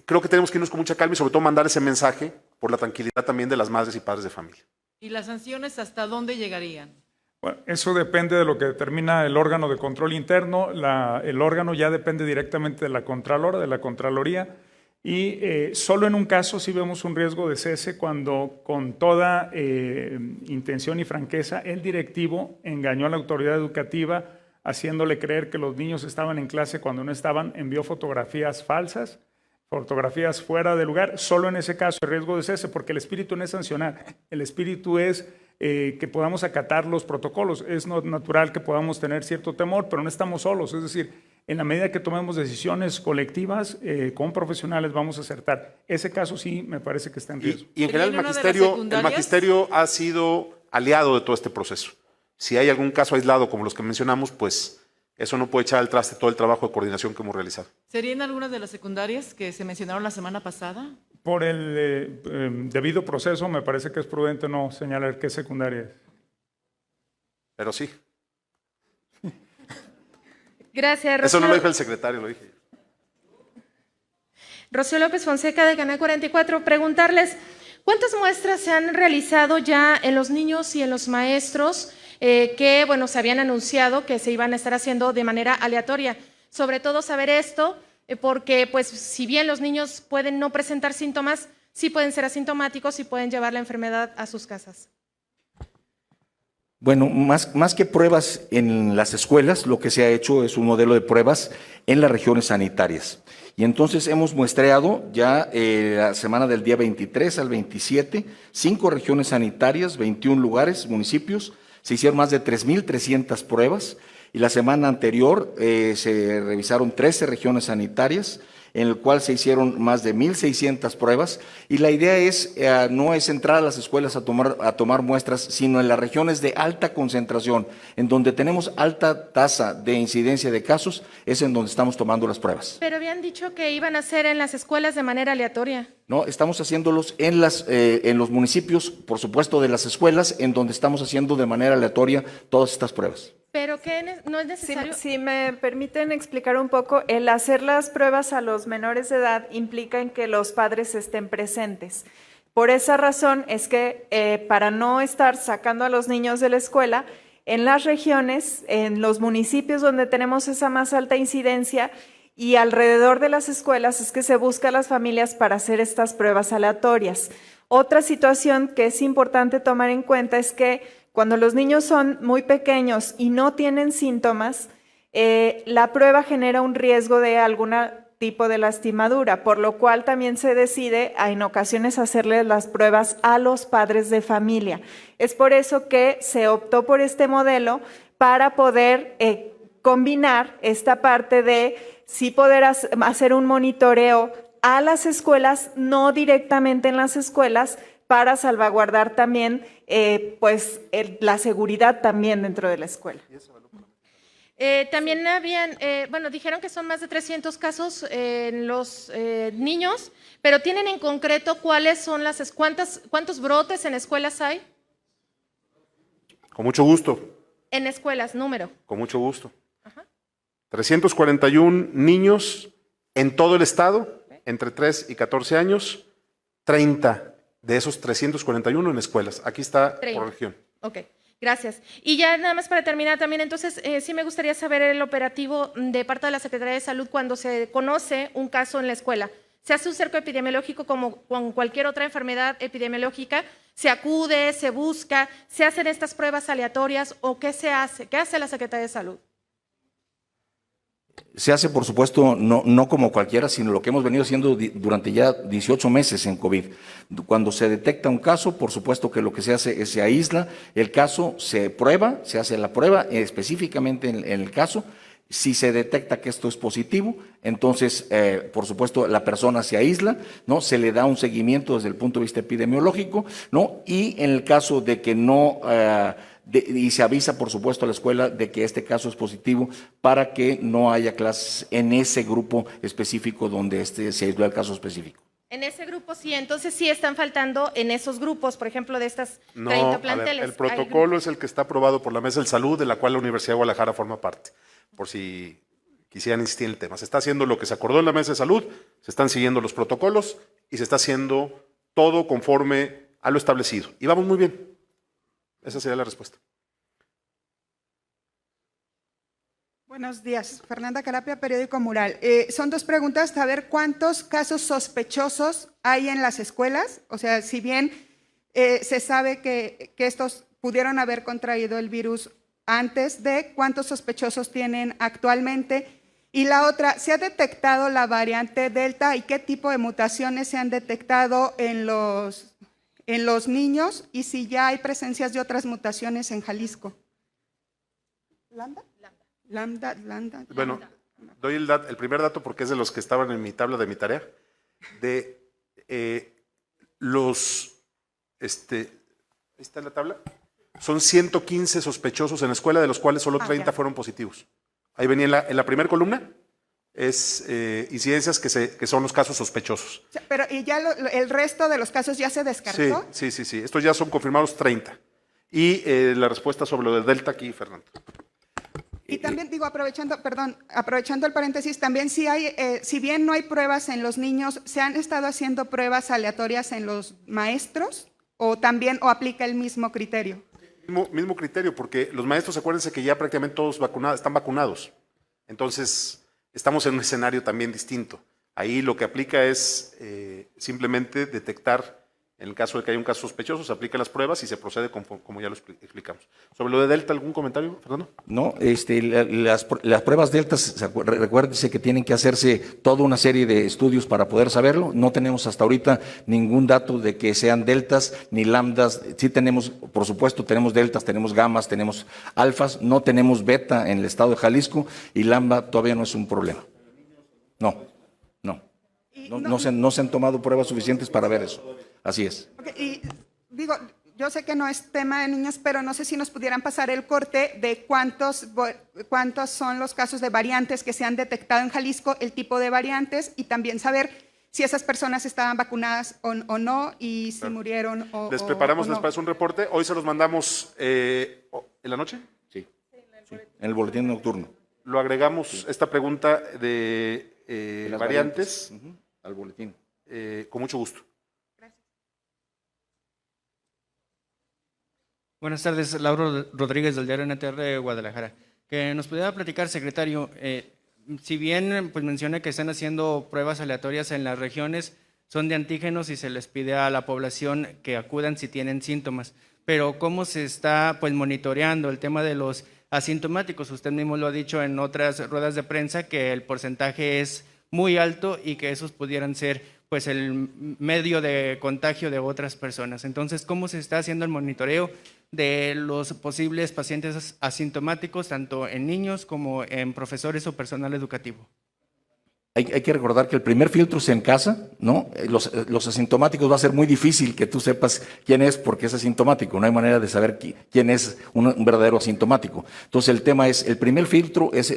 Creo que tenemos que irnos con mucha calma y sobre todo mandar ese mensaje por la tranquilidad también de las madres y padres de familia. ¿Y las sanciones hasta dónde llegarían? Bueno, eso depende de lo que determina el órgano de control interno. El órgano ya depende directamente de la Contralora, de la Contraloría, y solo en un caso sí vemos un riesgo de cese cuando con toda intención y franqueza el directivo engañó a la autoridad educativa haciéndole creer que los niños estaban en clase cuando no estaban, envió fotografías falsas, fotografías fuera de lugar. Solo en ese caso el riesgo de cese, porque el espíritu no es sancionar, el espíritu es que podamos acatar los protocolos. Es natural que podamos tener cierto temor, pero no estamos solos. Es decir, en la medida que tomemos decisiones colectivas con profesionales vamos a acertar. Ese caso sí me parece que está en riesgo. Y en general el magisterio ha sido aliado de todo este proceso. Si hay algún caso aislado como los que mencionamos, pues eso no puede echar al traste todo el trabajo de coordinación que hemos realizado. ¿Serían algunas de las secundarias que se mencionaron la semana pasada? Por el debido proceso, me parece que es prudente no señalar qué secundaria es. Pero sí. Gracias, Rocío. Eso no lo dijo el secretario, lo dije yo. Rocío López Fonseca, de Canal 44. Preguntarles, ¿cuántas muestras se han realizado ya en los niños y en los maestros que, bueno, se habían anunciado que se iban a estar haciendo de manera aleatoria? Sobre todo saber esto, porque pues si bien los niños pueden no presentar síntomas, sí pueden ser asintomáticos y pueden llevar la enfermedad a sus casas. Bueno, más que pruebas en las escuelas, lo que se ha hecho es un modelo de pruebas en las regiones sanitarias. Y entonces hemos muestreado ya la semana del día 23 al 27, 5 regiones sanitarias, 21 lugares, municipios. Se hicieron más de 3,300 pruebas. Y la semana anterior se revisaron 13 regiones sanitarias, en el cual se hicieron más de 1,600 pruebas. Y la idea no es entrar a las escuelas a tomar muestras, sino en las regiones de alta concentración, en donde tenemos alta tasa de incidencia de casos, es en donde estamos tomando las pruebas. Pero habían dicho que iban a hacer en las escuelas de manera aleatoria. No, estamos haciéndolos en los municipios, por supuesto, de las escuelas, en donde estamos haciendo de manera aleatoria todas estas pruebas. ¿Pero qué no es necesario? Si me permiten explicar un poco, el hacer las pruebas a los menores de edad implica en que los padres estén presentes. Por esa razón es que para no estar sacando a los niños de la escuela, en las regiones, en los municipios donde tenemos esa más alta incidencia y alrededor de las escuelas es que se busca a las familias para hacer estas pruebas aleatorias. Otra situación que es importante tomar en cuenta es que cuando los niños son muy pequeños y no tienen síntomas, la prueba genera un riesgo de algún tipo de lastimadura, por lo cual también se decide en ocasiones hacerles las pruebas a los padres de familia. Es por eso que se optó por este modelo para poder combinar esta parte de sí poder hacer un monitoreo a las escuelas, no directamente en las escuelas, para salvaguardar también la seguridad también dentro de la escuela. También dijeron que son más de 300 casos en los niños, pero ¿tienen en concreto cuántos brotes en escuelas hay? Con mucho gusto. En escuelas, número. Con mucho gusto. Ajá. 341 niños en todo el estado, entre 3 y 14 años, 30 de esos 341 en escuelas. Aquí está 30. Por región. Ok. Gracias. Y ya nada más para terminar también, entonces sí me gustaría saber el operativo de parte de la Secretaría de Salud cuando se conoce un caso en la escuela. Se hace un cerco epidemiológico como con cualquier otra enfermedad epidemiológica, se acude, se busca, se hacen estas pruebas aleatorias o ¿qué se hace? ¿Qué hace la Secretaría de Salud? Se hace, por supuesto, no como cualquiera, sino lo que hemos venido haciendo durante ya 18 meses en COVID. Cuando se detecta un caso, por supuesto que lo que se hace es se aísla el caso, se prueba, se hace la prueba específicamente en el caso. Si se detecta que esto es positivo, entonces, por supuesto, la persona se aísla, ¿no? Se le da un seguimiento desde el punto de vista epidemiológico, ¿no? Y en el caso de que no... y se avisa, por supuesto, a la escuela de que este caso es positivo para que no haya clases en ese grupo específico donde se aisló el caso específico. En ese grupo sí, entonces sí están faltando en esos grupos, por ejemplo, de estas 30 planteles. A ver, el protocolo es el que está aprobado por la Mesa de Salud, de la cual la Universidad de Guadalajara forma parte, por si quisieran insistir en el tema. Se está haciendo lo que se acordó en la Mesa de Salud, se están siguiendo los protocolos y se está haciendo todo conforme a lo establecido. Y vamos muy bien. Esa sería la respuesta. Buenos días, Fernanda Carapia, Periódico Mural. Son dos preguntas, saber cuántos casos sospechosos hay en las escuelas, o sea, si bien se sabe que estos pudieron haber contraído el virus antes de, ¿cuántos sospechosos tienen actualmente? Y la otra, ¿se ha detectado la variante Delta y qué tipo de mutaciones se han detectado en los niños y si ya hay presencias de otras mutaciones en Jalisco? ¿Lambda? Lambda. Bueno, doy el primer dato porque es de los que estaban en mi tabla de mi tarea. De ahí está la tabla. Son 115 sospechosos en la escuela, de los cuales solo 30 fueron positivos. Ahí venía en la primera columna, es incidencias que son los casos sospechosos. Pero ¿y ya el resto de los casos ya se descartó? Sí. Estos ya son confirmados 30. Y la respuesta sobre lo del Delta aquí, Fernando. Y también digo, aprovechando el paréntesis, también si bien no hay pruebas en los niños, ¿se han estado haciendo pruebas aleatorias en los maestros o aplica el mismo criterio? Mismo criterio, porque los maestros, acuérdense que ya prácticamente todos están vacunados. Entonces, estamos en un escenario también distinto. Ahí lo que aplica es simplemente detectar, en el caso de que haya un caso sospechoso, se aplican las pruebas y se procede como ya lo explicamos. Sobre lo de Delta, ¿algún comentario, Fernando? No, las pruebas Delta, recuérdense que tienen que hacerse toda una serie de estudios para poder saberlo. No tenemos hasta ahorita ningún dato de que sean deltas ni lambdas. Sí tenemos, por supuesto, tenemos deltas, tenemos gamas, tenemos alfas, no tenemos beta en el estado de Jalisco y lambda todavía no es un problema. No se han tomado pruebas suficientes para ver eso. Así es. Okay, y digo, yo sé que no es tema de niños, pero no sé si nos pudieran pasar el corte de cuántos son los casos de variantes que se han detectado en Jalisco, el tipo de variantes y también saber si esas personas estaban vacunadas o no y si murieron o no. Les preparamos después un reporte. Hoy se los mandamos en la noche. Sí, en el boletín nocturno. Lo agregamos, esta pregunta de variantes al boletín. Con mucho gusto. Buenas tardes, Lauro Rodríguez del diario NTR de Guadalajara. Que nos pudiera platicar, secretario, si bien pues menciona que están haciendo pruebas aleatorias en las regiones, son de antígenos y se les pide a la población que acudan si tienen síntomas, pero ¿cómo se está pues monitoreando el tema de los asintomáticos? Usted mismo lo ha dicho en otras ruedas de prensa que el porcentaje es muy alto y que esos pudieran ser pues el medio de contagio de otras personas. Entonces, ¿cómo se está haciendo el monitoreo de los posibles pacientes asintomáticos, tanto en niños como en profesores o personal educativo? Hay que recordar que el primer filtro es en casa, ¿no? Los asintomáticos va a ser muy difícil que tú sepas quién es porque es asintomático. No hay manera de saber quién es un verdadero asintomático. Entonces el tema es, el primer filtro es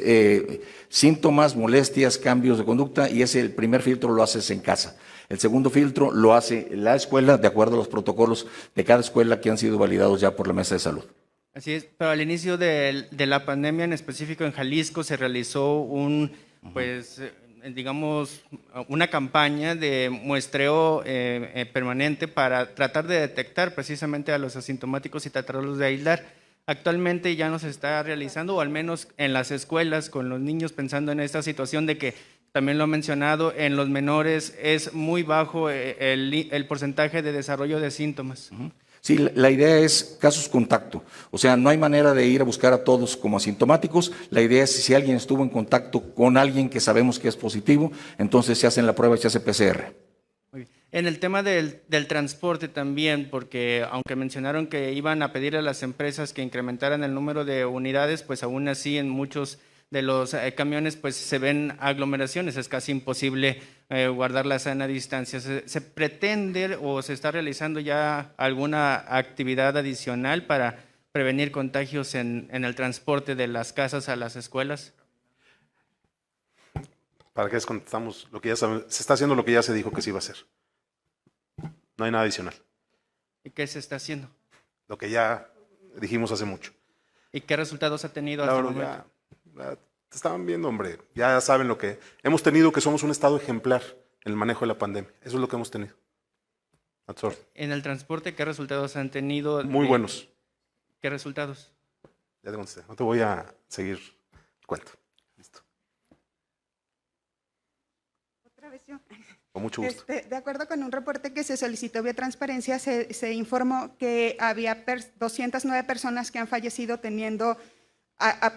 síntomas, molestias, cambios de conducta y el primer filtro lo haces en casa. El segundo filtro lo hace la escuela de acuerdo a los protocolos de cada escuela que han sido validados ya por la Mesa de Salud. Así es, pero al inicio de la pandemia, en específico en Jalisco, se realizó digamos, una campaña de muestreo permanente para tratar de detectar precisamente a los asintomáticos y tratarlos de aislar. Actualmente ya no se está realizando, o al menos en las escuelas, con los niños, pensando en esta situación de que, también lo ha mencionado, en los menores es muy bajo el porcentaje de desarrollo de síntomas. Sí, la idea es casos contacto, o sea, no hay manera de ir a buscar a todos como asintomáticos. La idea es si alguien estuvo en contacto con alguien que sabemos que es positivo, entonces se hace la prueba y se hace PCR. Muy bien. En el tema del transporte también, porque aunque mencionaron que iban a pedir a las empresas que incrementaran el número de unidades, pues aún así en muchos de los camiones pues se ven aglomeraciones, es casi imposible guardar la sana distancia. ¿Se pretende o se está realizando ya alguna actividad adicional para prevenir contagios en el transporte de las casas a las escuelas? ¿Para qué les contestamos lo que ya saben? Se está haciendo lo que ya se dijo que se iba a hacer. No hay nada adicional. ¿Y qué se está haciendo? Lo que ya dijimos hace mucho. ¿Y qué resultados ha tenido hasta el momento? Te estaban viendo, hombre. Ya saben lo que hemos tenido, que somos un estado ejemplar en el manejo de la pandemia. Eso es lo que hemos tenido. En el transporte, ¿qué resultados han tenido? Muy buenos. ¿Qué resultados? Ya te contesté. No te voy a seguir el cuento. Listo. Otra vez yo. Con mucho gusto. De acuerdo con un reporte que se solicitó vía transparencia, se informó que había 209 personas que han fallecido teniendo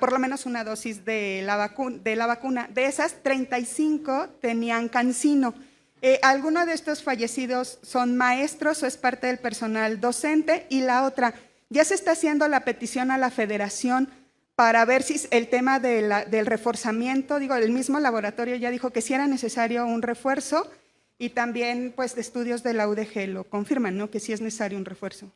por lo menos una dosis de la vacuna. De esas, 35 tenían CanSino. ¿Alguno de estos fallecidos son maestros o es parte del personal docente? Y la otra, ya se está haciendo la petición a la federación para ver si el tema del reforzamiento, el mismo laboratorio ya dijo que sí era necesario un refuerzo, y también pues de estudios de la UDG lo confirman, ¿no? Que sí es necesario un refuerzo.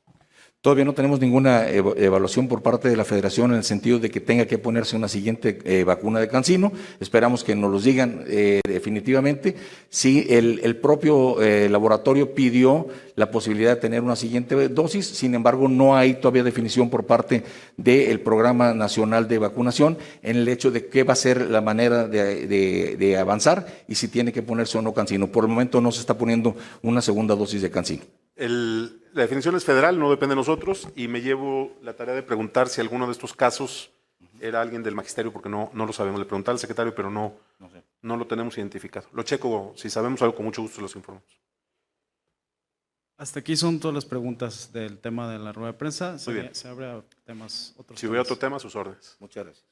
Todavía no tenemos ninguna evaluación por parte de la Federación en el sentido de que tenga que ponerse una siguiente vacuna de CanSino. Esperamos que nos los digan definitivamente. Sí, el propio laboratorio pidió la posibilidad de tener una siguiente dosis, sin embargo no hay todavía definición por parte del Programa Nacional de Vacunación en el hecho de qué va a ser la manera de avanzar y si tiene que ponerse o no CanSino. Por el momento no se está poniendo una segunda dosis de CanSino. La definición es federal, no depende de nosotros, y me llevo la tarea de preguntar si alguno de estos casos era alguien del magisterio, porque no lo sabemos. Le pregunté al secretario, pero no lo tenemos identificado. Lo checo, si sabemos algo, con mucho gusto los informamos. Hasta aquí son todas las preguntas del tema de la rueda de prensa. Muy bien. Se abre a temas otros. Si hubiera otro tema, sus órdenes. Muchas gracias.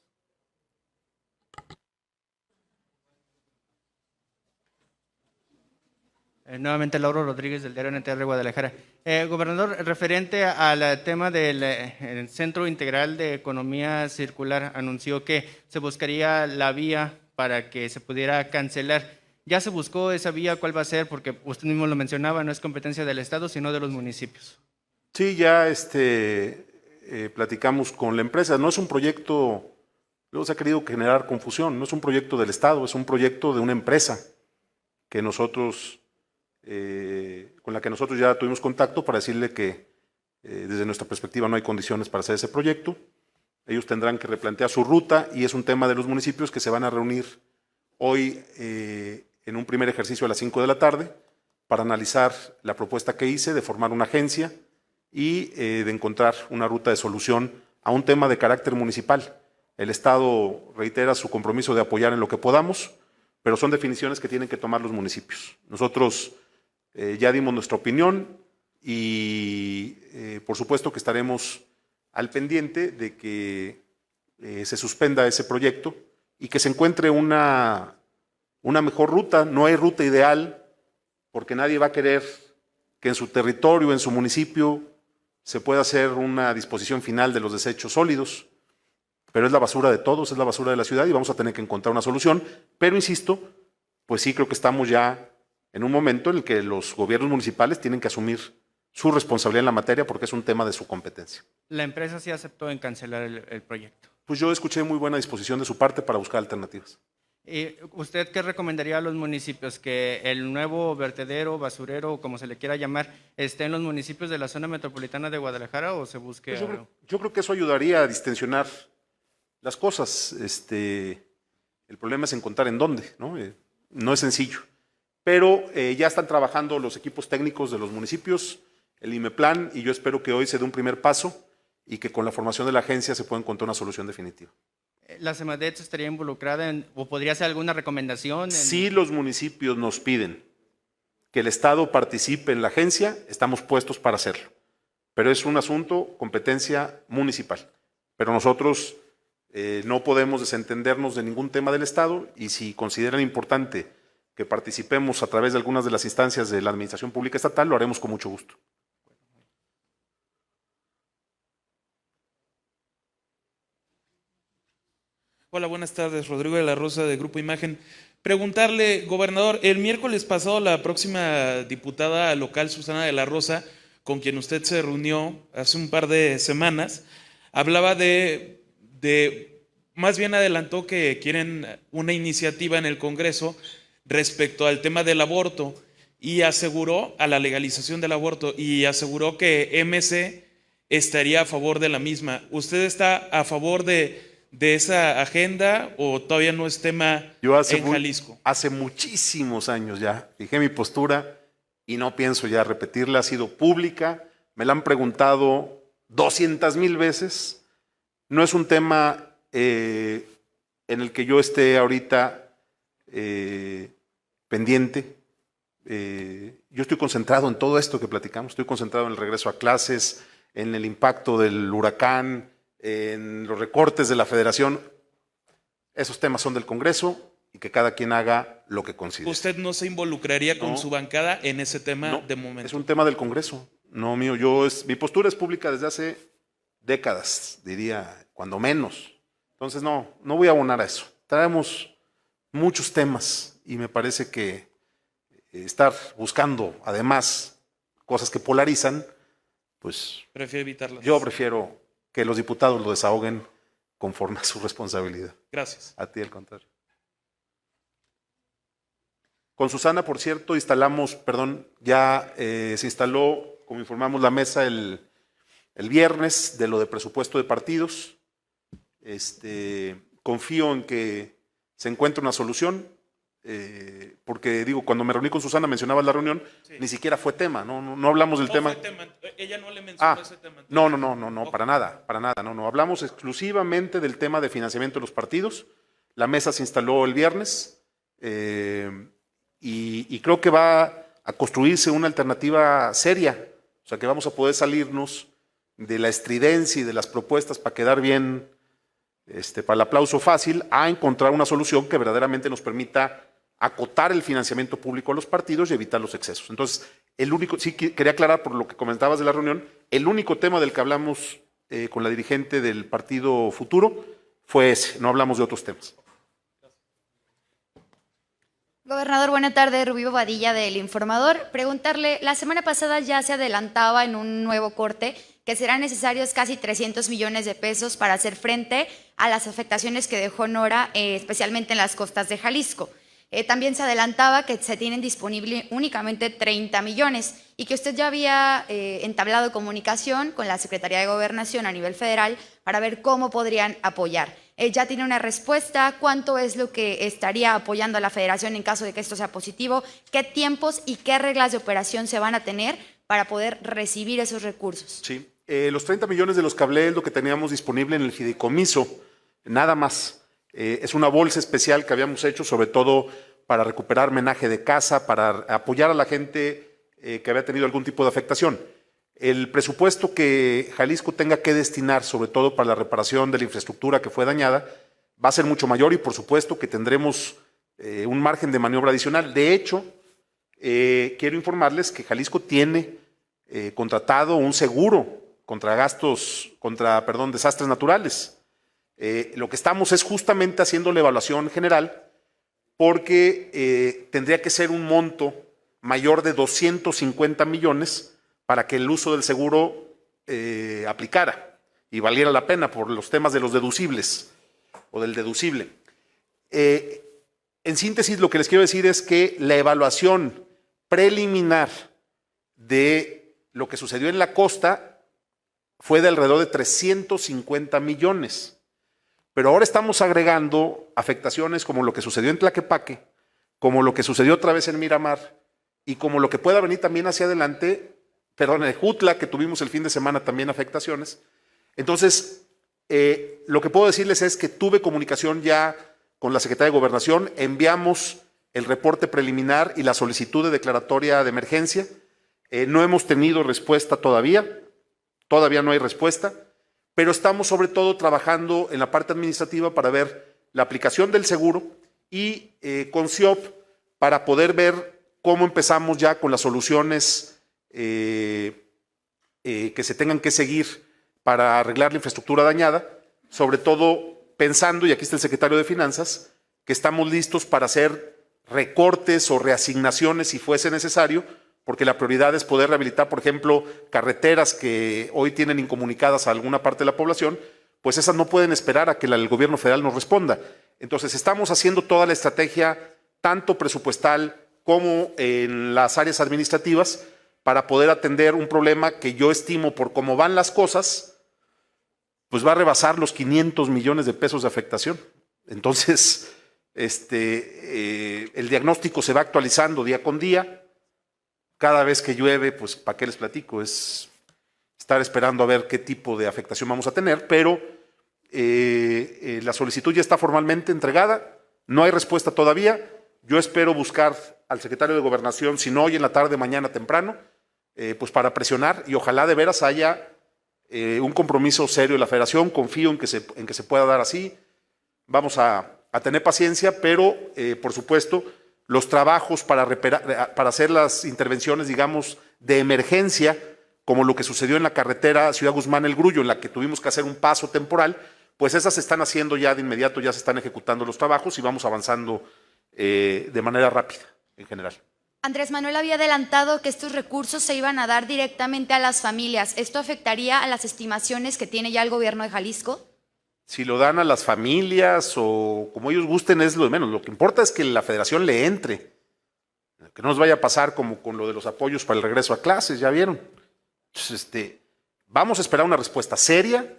Nuevamente Lauro Rodríguez del diario NTR Guadalajara. Gobernador, referente al tema del Centro Integral de Economía Circular, anunció que se buscaría la vía para que se pudiera cancelar. ¿Ya se buscó esa vía? ¿Cuál va a ser? Porque usted mismo lo mencionaba, no es competencia del Estado, sino de los municipios. Sí, ya platicamos con la empresa. No es un proyecto, luego se ha querido generar confusión, no es un proyecto del Estado, es un proyecto de una empresa que nosotros... con la que nosotros ya tuvimos contacto para decirle que desde nuestra perspectiva no hay condiciones para hacer ese proyecto. Ellos tendrán que replantear su ruta y es un tema de los municipios que se van a reunir hoy en un primer ejercicio a las 5 de la tarde para analizar la propuesta que hice de formar una agencia y de encontrar una ruta de solución a un tema de carácter municipal. El Estado reitera su compromiso de apoyar en lo que podamos, pero son definiciones que tienen que tomar los municipios. Nosotros ya dimos nuestra opinión y por supuesto que estaremos al pendiente de que se suspenda ese proyecto y que se encuentre una mejor ruta. No hay ruta ideal porque nadie va a querer que en su territorio, en su municipio, se pueda hacer una disposición final de los desechos sólidos, pero es la basura de todos, es la basura de la ciudad y vamos a tener que encontrar una solución. Pero insisto, pues sí creo que estamos ya en un momento en el que los gobiernos municipales tienen que asumir su responsabilidad en la materia porque es un tema de su competencia. La empresa sí aceptó en cancelar el proyecto. Pues yo escuché muy buena disposición de su parte para buscar alternativas. ¿Usted qué recomendaría a los municipios? ¿Que el nuevo vertedero, basurero, como se le quiera llamar, esté en los municipios de la zona metropolitana de Guadalajara o se busque Pues algo? yo creo que eso ayudaría a distensionar las cosas. El problema es encontrar en dónde, ¿no? No es sencillo. Pero ya están trabajando los equipos técnicos de los municipios, el IMEPLAN, y yo espero que hoy se dé un primer paso y que con la formación de la agencia se puede encontrar una solución definitiva. ¿La SEMARNAT estaría involucrada o podría hacer alguna recomendación? Si los municipios nos piden que el Estado participe en la agencia, estamos puestos para hacerlo. Pero es un asunto, competencia municipal. Pero nosotros no podemos desentendernos de ningún tema del Estado, y si consideran importante que participemos a través de algunas de las instancias de la Administración Pública Estatal, lo haremos con mucho gusto. Hola, buenas tardes. Rodrigo de la Rosa, de Grupo Imagen. Preguntarle, gobernador, el miércoles pasado la próxima diputada local, Susana de la Rosa, con quien usted se reunió hace un par de semanas, hablaba más bien adelantó que quieren una iniciativa en el Congreso respecto al tema del aborto y aseguró, a la legalización del aborto, y aseguró que MC estaría a favor de la misma. ¿Usted está a favor de esa agenda o todavía no es tema en Jalisco? Hace muchísimos años ya fijé mi postura y no pienso ya repetirla. Ha sido pública, me la han preguntado 200,000 veces. No es un tema en el que yo esté ahorita pendiente. Yo estoy concentrado en todo esto que platicamos, estoy concentrado en el regreso a clases, en el impacto del huracán, en los recortes de la Federación. Esos temas son del Congreso y que cada quien haga lo que considere. ¿Usted no se involucraría con su bancada en ese tema de momento? Es un tema del Congreso, no mío. Mi postura es pública desde hace décadas, diría, cuando menos. Entonces no voy a abonar a eso. Traemos muchos temas y me parece que estar buscando además cosas que polarizan, pues prefiero evitarlas. Yo prefiero que los diputados lo desahoguen conforme a su responsabilidad. Gracias. A ti, al contrario. Con Susana, por cierto, ya se instaló, como informamos, la mesa el viernes de lo de presupuesto de partidos. Confío en que se encuentre una solución, porque digo, cuando me reuní con Susana, mencionabas la reunión, sí. Ni siquiera fue tema, no hablamos del tema. Ella no le mencionó ese tema. No, para nada, no. Hablamos exclusivamente del tema de financiamiento de los partidos. La mesa se instaló el viernes y creo que va a construirse una alternativa seria, o sea que vamos a poder salirnos de la estridencia y de las propuestas para quedar bien, para el aplauso fácil, a encontrar una solución que verdaderamente nos permita acotar el financiamiento público a los partidos y evitar los excesos. Entonces, sí quería aclarar por lo que comentabas de la reunión, el único tema del que hablamos con la dirigente del Partido Futuro fue ese, no hablamos de otros temas. Gobernador, buena tarde, Rubí Bobadilla del Informador. Preguntarle, la semana pasada ya se adelantaba en un nuevo corte que serán necesarios casi 300 millones de pesos para hacer frente a las afectaciones que dejó Nora, especialmente en las costas de Jalisco. También se adelantaba que se tienen disponible únicamente 30 millones y que usted ya había entablado comunicación con la Secretaría de Gobernación a nivel federal para ver cómo podrían apoyar. ¿Ya tiene una respuesta? ¿Cuánto es lo que estaría apoyando a la Federación en caso de que esto sea positivo? ¿Qué tiempos y qué reglas de operación se van a tener para poder recibir esos recursos? Sí, los 30 millones de los que hablé es lo que teníamos disponible en el fideicomiso, nada más. Es una bolsa especial que habíamos hecho, sobre todo para recuperar menaje de casa, para apoyar a la gente que había tenido algún tipo de afectación. El presupuesto que Jalisco tenga que destinar, sobre todo para la reparación de la infraestructura que fue dañada, va a ser mucho mayor y por supuesto que tendremos un margen de maniobra adicional. De hecho, quiero informarles que Jalisco tiene contratado un seguro contra desastres naturales. Lo que estamos es justamente haciendo la evaluación general porque tendría que ser un monto mayor de 250 millones para que el uso del seguro aplicara y valiera la pena por los temas de los deducibles o del deducible. En síntesis, lo que les quiero decir es que la evaluación preliminar de lo que sucedió en la costa fue de alrededor de 350 millones. Pero ahora estamos agregando afectaciones como lo que sucedió en Tlaquepaque, como lo que sucedió otra vez en Miramar y como lo que pueda venir también hacia adelante, en Jutla, que tuvimos el fin de semana también afectaciones. Entonces, lo que puedo decirles es que tuve comunicación ya con la Secretaría de Gobernación, enviamos el reporte preliminar y la solicitud de declaratoria de emergencia. No hemos tenido respuesta todavía no hay respuesta, pero estamos sobre todo trabajando en la parte administrativa para ver la aplicación del seguro y con CIOP para poder ver cómo empezamos ya con las soluciones que se tengan que seguir para arreglar la infraestructura dañada, sobre todo pensando, y aquí está el secretario de Finanzas, que estamos listos para hacer recortes o reasignaciones si fuese necesario, porque la prioridad es poder rehabilitar, por ejemplo, carreteras que hoy tienen incomunicadas a alguna parte de la población, pues esas no pueden esperar a que el gobierno federal nos responda. Entonces, estamos haciendo toda la estrategia, tanto presupuestal como en las áreas administrativas, para poder atender un problema que yo estimo, por cómo van las cosas, pues va a rebasar los 500 millones de pesos de afectación. Entonces, el diagnóstico se va actualizando día con día. Cada vez que llueve, pues, ¿para qué les platico? Es estar esperando a ver qué tipo de afectación vamos a tener, pero la solicitud ya está formalmente entregada, no hay respuesta todavía. Yo espero buscar al secretario de Gobernación, si no hoy en la tarde, mañana temprano, pues para presionar y ojalá de veras haya un compromiso serio de la Federación. Confío en que se pueda dar así. Vamos a tener paciencia, pero por supuesto los trabajos para hacer las intervenciones, digamos, de emergencia, como lo que sucedió en la carretera Ciudad Guzmán-El Grullo, en la que tuvimos que hacer un paso temporal, pues esas se están haciendo ya de inmediato, ya se están ejecutando los trabajos y vamos avanzando de manera rápida en general. Andrés Manuel había adelantado que estos recursos se iban a dar directamente a las familias. ¿Esto afectaría a las estimaciones que tiene ya el gobierno de Jalisco? Si lo dan a las familias o como ellos gusten es lo de menos. Lo que importa es que la Federación le entre. Que no nos vaya a pasar como con lo de los apoyos para el regreso a clases, ya vieron. Entonces, vamos a esperar una respuesta seria.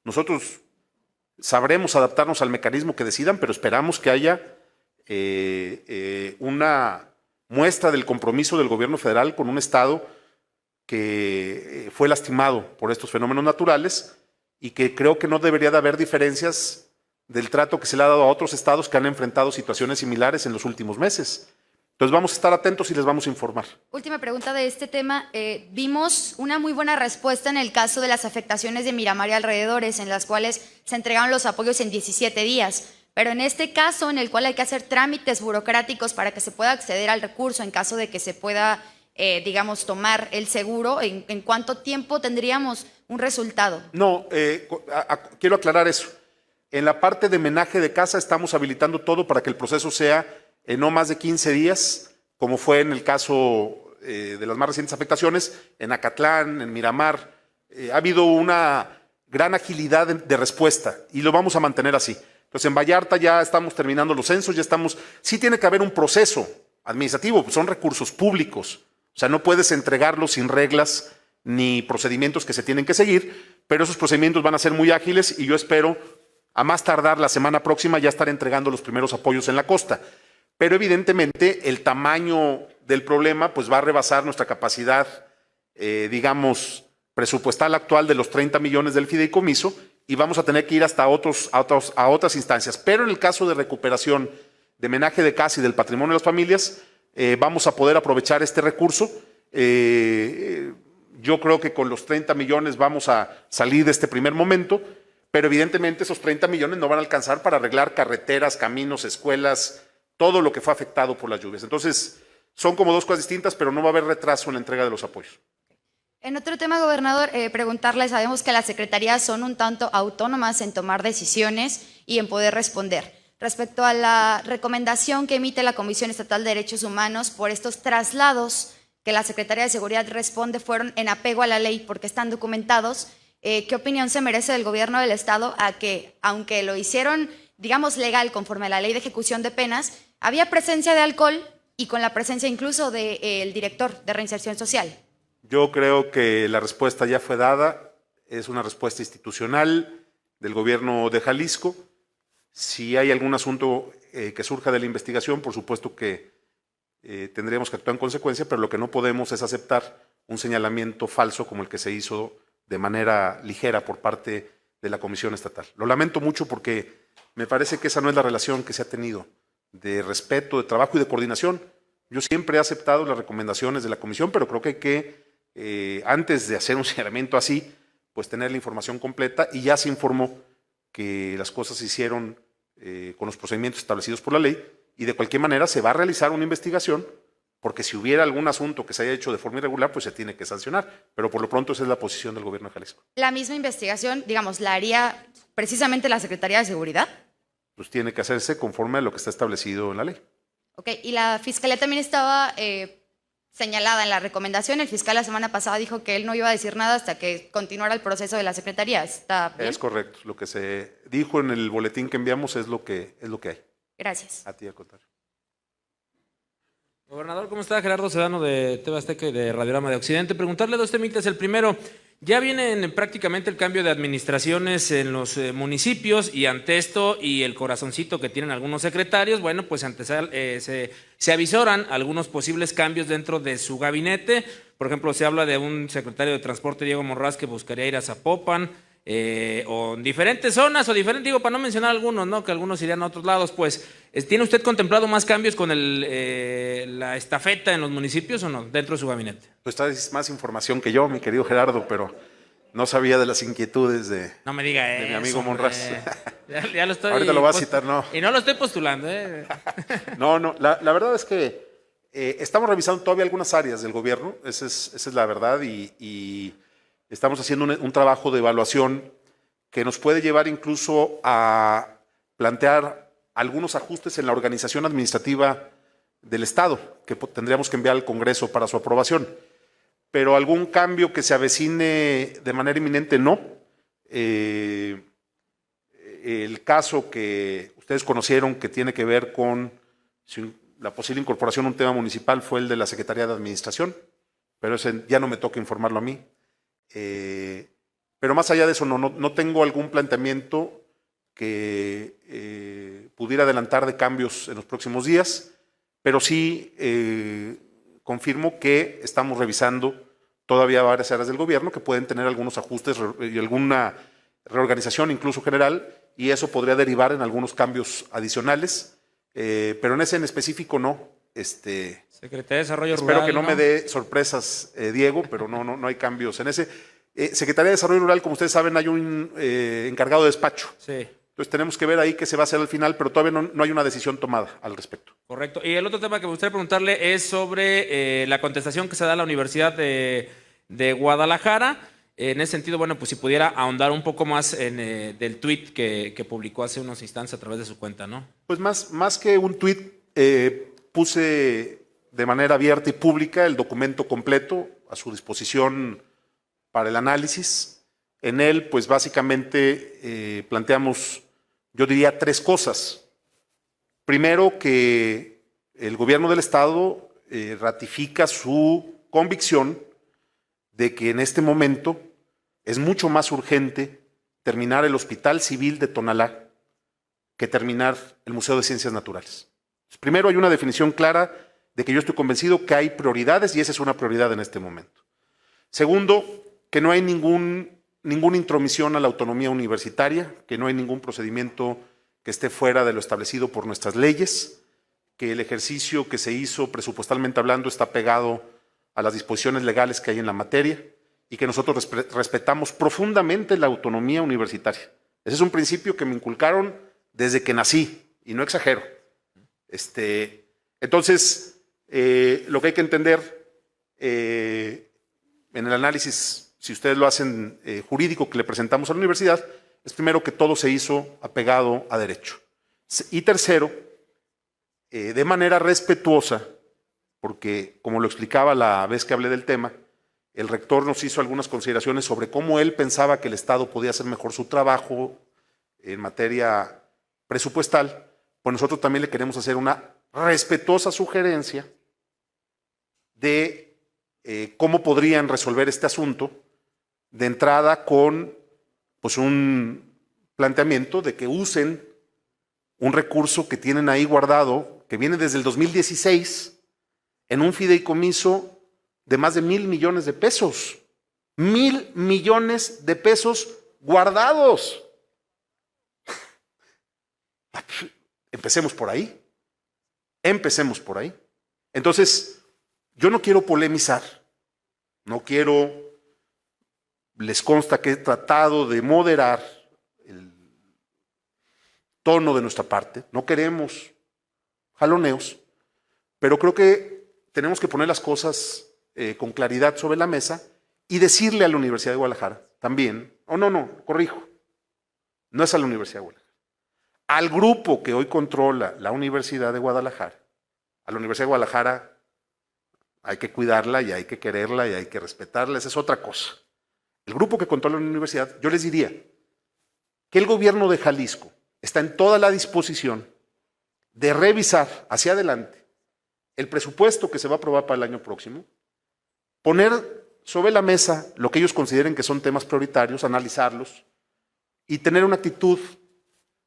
Nosotros sabremos adaptarnos al mecanismo que decidan, pero esperamos que haya una muestra del compromiso del gobierno federal con un estado que fue lastimado por estos fenómenos naturales y que creo que no debería de haber diferencias del trato que se le ha dado a otros estados que han enfrentado situaciones similares en los últimos meses. Entonces vamos a estar atentos y les vamos a informar. Última pregunta de este tema. Vimos una muy buena respuesta en el caso de las afectaciones de Miramar y alrededores, en las cuales se entregaron los apoyos en 17 días. Pero en este caso, en el cual hay que hacer trámites burocráticos para que se pueda acceder al recurso en caso de que se pueda, digamos, tomar el seguro, ¿en cuánto tiempo tendríamos un resultado? No, quiero aclarar eso. En la parte de menaje de casa estamos habilitando todo para que el proceso sea en no más de 15 días, como fue en el caso de las más recientes afectaciones, en Acatlán, en Miramar. Ha habido una gran agilidad de respuesta y lo vamos a mantener así. Entonces, en Vallarta ya estamos terminando los censos, sí tiene que haber un proceso administrativo, pues son recursos públicos. O sea, no puedes entregarlos sin reglas ni procedimientos que se tienen que seguir, pero esos procedimientos van a ser muy ágiles y yo espero, a más tardar la semana próxima, ya estar entregando los primeros apoyos en la costa. Pero evidentemente el tamaño del problema pues va a rebasar nuestra capacidad, digamos, presupuestal actual de los 30 millones del fideicomiso y vamos a tener que ir hasta a otras instancias. Pero en el caso de recuperación de menaje de casa y del patrimonio de las familias, vamos a poder aprovechar este recurso. Yo creo que con los 30 millones vamos a salir de este primer momento, pero evidentemente esos 30 millones no van a alcanzar para arreglar carreteras, caminos, escuelas, todo lo que fue afectado por las lluvias. Entonces, son como dos cosas distintas, pero no va a haber retraso en la entrega de los apoyos. En otro tema, gobernador, preguntarle, sabemos que las secretarías son un tanto autónomas en tomar decisiones y en poder responder. Respecto a la recomendación que emite la Comisión Estatal de Derechos Humanos por estos traslados que la Secretaría de Seguridad responde fueron en apego a la ley porque están documentados, ¿qué opinión se merece del gobierno del Estado a que, aunque lo hicieron, digamos, legal conforme a la ley de ejecución de penas, había presencia de alcohol y con la presencia incluso del director de Reinserción Social? Yo creo que la respuesta ya fue dada, es una respuesta institucional del gobierno de Jalisco. Si hay algún asunto que surja de la investigación, por supuesto que tendríamos que actuar en consecuencia, pero lo que no podemos es aceptar un señalamiento falso como el que se hizo de manera ligera por parte de la Comisión Estatal. Lo lamento mucho porque me parece que esa no es la relación que se ha tenido de respeto, de trabajo y de coordinación. Yo siempre he aceptado las recomendaciones de la Comisión, pero creo que hay que, antes de hacer un señalamiento así, pues tener la información completa, y ya se informó que las cosas se hicieron con los procedimientos establecidos por la ley, y de cualquier manera se va a realizar una investigación, porque si hubiera algún asunto que se haya hecho de forma irregular, pues se tiene que sancionar. Pero por lo pronto esa es la posición del gobierno de Jalisco. La misma investigación, digamos, la haría precisamente la Secretaría de Seguridad. Pues tiene que hacerse conforme a lo que está establecido en la ley. Ok, y la Fiscalía también estaba señalada en la recomendación. El fiscal la semana pasada dijo que él no iba a decir nada hasta que continuara el proceso de la Secretaría. ¿Está bien? Es correcto. Lo que se dijo en el boletín que enviamos es lo que hay. Gracias. A ti, al contrario. Gobernador, ¿cómo está? Gerardo Sedano de TV Azteca y de Radiorama de Occidente. Preguntarle dos temitas. El primero, ya viene prácticamente el cambio de administraciones en los municipios, y ante esto y el corazoncito que tienen algunos secretarios, bueno, pues se avisoran algunos posibles cambios dentro de su gabinete. Por ejemplo, se habla de un secretario de Transporte, Diego Morraz, que buscaría ir a Zapopan, o en diferentes zonas, o digo, para no mencionar algunos, ¿no? Que algunos irían a otros lados. Pues, ¿tiene usted contemplado más cambios con la estafeta en los municipios o no, dentro de su gabinete? Pues traes más información que yo, mi querido Gerardo, pero no sabía de las inquietudes de, no me diga de mi amigo Monraz. Ya lo estoy. Ahorita lo va a citar, ¿no? Y no lo estoy postulando, No, la verdad es que estamos revisando todavía algunas áreas del gobierno, esa es la verdad, y estamos haciendo un trabajo de evaluación que nos puede llevar incluso a plantear algunos ajustes en la organización administrativa del Estado, que tendríamos que enviar al Congreso para su aprobación. Pero algún cambio que se avecine de manera inminente, no. El caso que ustedes conocieron, que tiene que ver con la posible incorporación a un tema municipal, fue el de la Secretaría de Administración, pero ese ya no me toca informarlo a mí. Pero más allá de eso, no tengo algún planteamiento que pudiera adelantar de cambios en los próximos días, pero sí confirmo que estamos revisando todavía varias áreas del gobierno que pueden tener algunos ajustes y alguna reorganización incluso general, y eso podría derivar en algunos cambios adicionales, pero en ese en específico no. Secretaría de Desarrollo Espero Rural. que no me dé sorpresas, Diego, pero no hay cambios en ese. Secretaría de Desarrollo Rural, como ustedes saben, hay un encargado de despacho. Sí. Entonces tenemos que ver ahí qué se va a hacer al final, pero todavía no hay una decisión tomada al respecto. Correcto. Y el otro tema que me gustaría preguntarle es sobre la contestación que se da a la Universidad de Guadalajara. En ese sentido, bueno, pues si pudiera ahondar un poco más en del tuit que publicó hace unos instantes a través de su cuenta, ¿no? Pues más que un tuit, puse de manera abierta y pública el documento completo a su disposición para el análisis. En él, pues básicamente planteamos, yo diría, tres cosas. Primero, que el gobierno del Estado ratifica su convicción de que en este momento es mucho más urgente terminar el Hospital Civil de Tonalá que terminar el Museo de Ciencias Naturales. Primero, hay una definición clara de que yo estoy convencido que hay prioridades y esa es una prioridad en este momento. Segundo, que no hay ninguna intromisión a la autonomía universitaria, que no hay ningún procedimiento que esté fuera de lo establecido por nuestras leyes, que el ejercicio que se hizo presupuestalmente hablando está pegado a las disposiciones legales que hay en la materia y que nosotros respetamos profundamente la autonomía universitaria. Ese es un principio que me inculcaron desde que nací, y no exagero. Entonces, lo que hay que entender en el análisis, si ustedes lo hacen jurídico que le presentamos a la universidad, es primero que todo se hizo apegado a derecho. Y tercero, de manera respetuosa, porque como lo explicaba la vez que hablé del tema, el rector nos hizo algunas consideraciones sobre cómo él pensaba que el Estado podía hacer mejor su trabajo en materia presupuestal, pues nosotros también le queremos hacer una respetuosa sugerencia de cómo podrían resolver este asunto, de entrada con pues un planteamiento de que usen un recurso que tienen ahí guardado, que viene desde el 2016, en un fideicomiso de más de 1,000 millones de pesos. 1,000 millones de pesos guardados. Empecemos por ahí. Empecemos por ahí. Entonces, yo no quiero polemizar. No quiero, les consta que he tratado de moderar el tono de nuestra parte. No queremos jaloneos, pero creo que tenemos que poner las cosas con claridad sobre la mesa y decirle a la Universidad de Guadalajara también, corrijo, no es a la Universidad de Guadalajara, al grupo que hoy controla la Universidad de Guadalajara. A la Universidad de Guadalajara hay que cuidarla y hay que quererla y hay que respetarla, esa es otra cosa. El grupo que controla la universidad, yo les diría que el gobierno de Jalisco está en toda la disposición de revisar hacia adelante el presupuesto que se va a aprobar para el año próximo, poner sobre la mesa lo que ellos consideren que son temas prioritarios, analizarlos y tener una actitud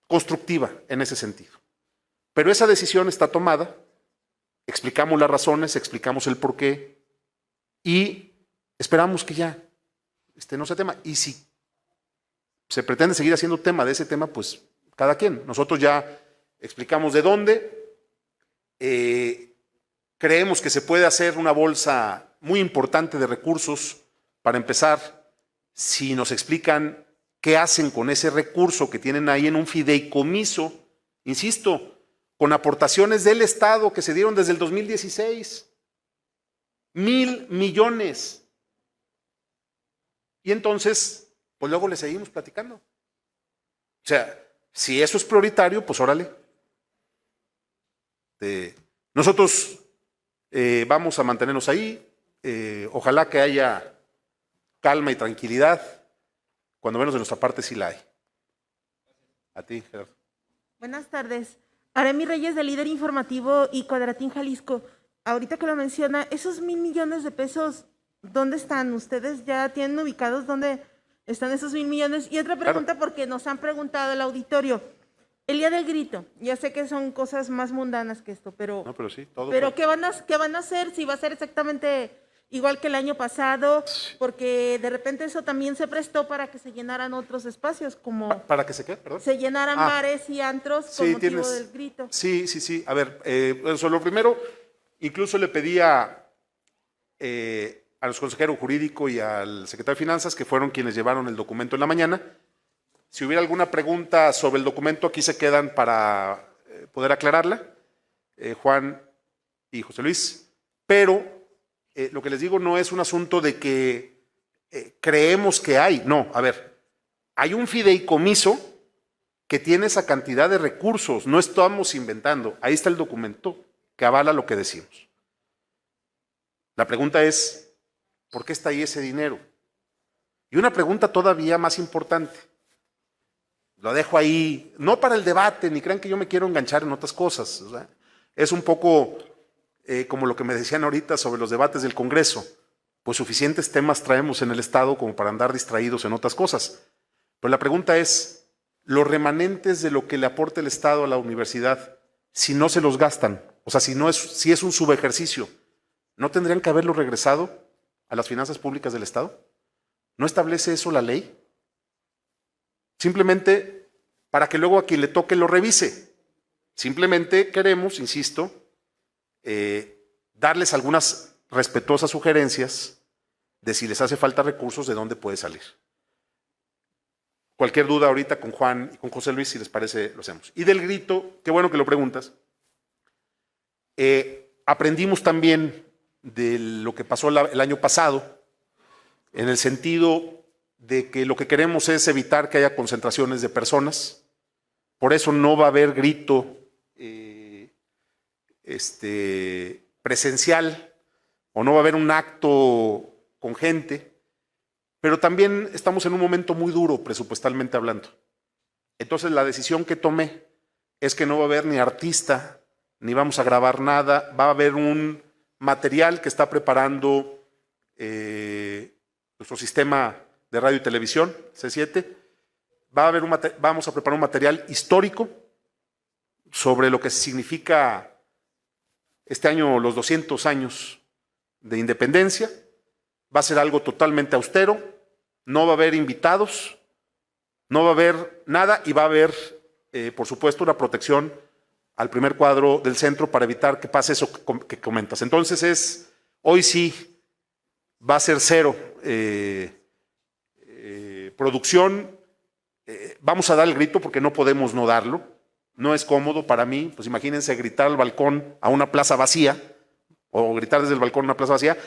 constructiva en ese sentido. Pero esa decisión está tomada, explicamos las razones, explicamos el porqué y esperamos que ya no sea tema. Y si se pretende seguir haciendo tema de ese tema, pues cada quien. Nosotros ya explicamos de dónde. Creemos que se puede hacer una bolsa muy importante de recursos para empezar, si nos explican qué hacen con ese recurso que tienen ahí en un fideicomiso, insisto, con aportaciones del Estado que se dieron desde el 2016. 1,000 millones. Y entonces, pues luego le seguimos platicando. O sea, si eso es prioritario, pues órale. Nosotros vamos a mantenernos ahí. Ojalá que haya calma y tranquilidad. Cuando menos de nuestra parte sí la hay. A ti, Gerardo. Buenas tardes. Aremi Reyes, de Líder Informativo y Cuadratín Jalisco. Ahorita que lo menciona, esos 1,000 millones de pesos, ¿dónde están? ¿Ustedes ya tienen ubicados dónde están esos 1,000 millones? Y otra pregunta, porque nos han preguntado el auditorio. El día del grito, ya sé que son cosas más mundanas que esto, pero... No, pero sí, todo. Pero ¿qué van a hacer? Si va a ser exactamente igual que el año pasado, porque de repente eso también se prestó para que se llenaran otros espacios, como... ¿Para que se qué? Perdón. Se llenaran bares y antros con motivo del grito. Sí. A ver, eso lo primero, incluso le pedía a los consejeros jurídicos y al secretario de Finanzas, que fueron quienes llevaron el documento en la mañana. Si hubiera alguna pregunta sobre el documento, aquí se quedan para poder aclararla, Juan y José Luis. Pero lo que les digo no es un asunto de que creemos que hay. No, a ver, hay un fideicomiso que tiene esa cantidad de recursos. No estamos inventando. Ahí está el documento que avala lo que decimos. La pregunta es, ¿por qué está ahí ese dinero? Y una pregunta todavía más importante. Lo dejo ahí, no para el debate, ni crean que yo me quiero enganchar en otras cosas. ¿Verdad? Es un poco como lo que me decían ahorita sobre los debates del Congreso. Pues suficientes temas traemos en el Estado como para andar distraídos en otras cosas. Pero la pregunta es, los remanentes de lo que le aporta el Estado a la universidad, si no se los gastan, o sea, si es un subejercicio, ¿no tendrían que haberlo regresado a las finanzas públicas del Estado? ¿No establece eso la ley? Simplemente para que luego a quien le toque lo revise. Simplemente queremos, insisto, darles algunas respetuosas sugerencias de si les hace falta recursos, de dónde puede salir. Cualquier duda ahorita con Juan y con José Luis, si les parece, lo hacemos. Y del grito, qué bueno que lo preguntas. Aprendimos también de lo que pasó el año pasado, en el sentido de que lo que queremos es evitar que haya concentraciones de personas. Por eso no va a haber grito presencial, o no va a haber un acto con gente, pero también estamos en un momento muy duro presupuestalmente hablando. Entonces la decisión que tomé es que no va a haber ni artista, ni vamos a grabar nada, va a haber un material que está preparando nuestro sistema de radio y televisión, C7, vamos a preparar un material histórico sobre lo que significa este año los 200 años de independencia, va a ser algo totalmente austero, no va a haber invitados, no va a haber nada y va a haber, por supuesto, una protección al primer cuadro del centro para evitar que pase eso que comentas. Entonces hoy sí va a ser cero producción. Vamos a dar el grito porque no podemos no darlo. No es cómodo para mí. Pues imagínense gritar al balcón a una plaza vacía o gritar desde el balcón a una plaza vacía.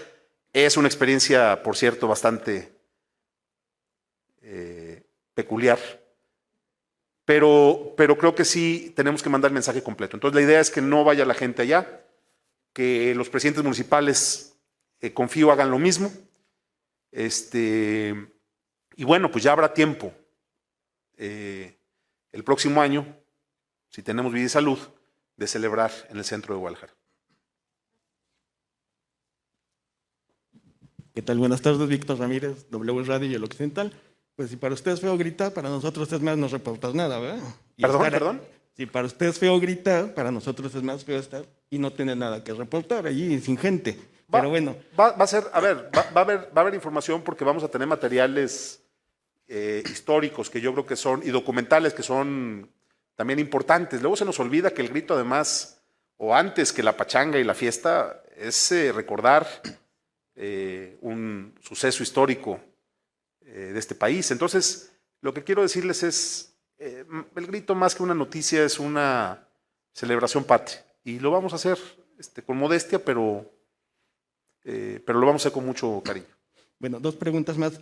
Es una experiencia, por cierto, bastante peculiar. Pero creo que sí tenemos que mandar el mensaje completo. Entonces la idea es que no vaya la gente allá, que los presidentes municipales, confío, hagan lo mismo. Y bueno, pues ya habrá tiempo el próximo año, si tenemos vida y salud, de celebrar en el centro de Guadalajara. ¿Qué tal? Buenas tardes, Víctor Ramírez, W Radio y El Occidental. Pues si para usted es feo gritar, para nosotros es más no reportar nada, ¿verdad? ¿Perdón? Si para usted es feo gritar, para nosotros es más feo estar y no tener nada que reportar allí sin gente. Pero bueno. Va a haber información porque vamos a tener materiales históricos que yo creo que son, y documentales que son también importantes. Luego se nos olvida que el grito, además, o antes que la pachanga y la fiesta, es recordar un suceso histórico de este país. Entonces, lo que quiero decirles es, el grito más que una noticia es una celebración patria. Y lo vamos a hacer con modestia, pero lo vamos a hacer con mucho cariño. Bueno, dos preguntas más.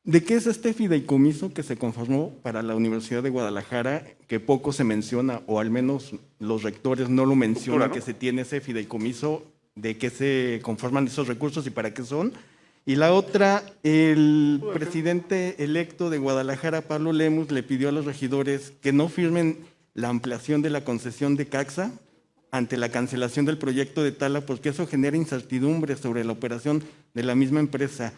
¿De qué es este fideicomiso que se conformó para la Universidad de Guadalajara, que poco se menciona, o al menos los rectores no lo mencionan, ¿no? Que se tiene ese fideicomiso, de qué se conforman esos recursos y para qué son? Y la otra, el presidente electo de Guadalajara, Pablo Lemus, le pidió a los regidores que no firmen la ampliación de la concesión de Caxa ante la cancelación del proyecto de Tala, porque eso genera incertidumbre sobre la operación de la misma empresa.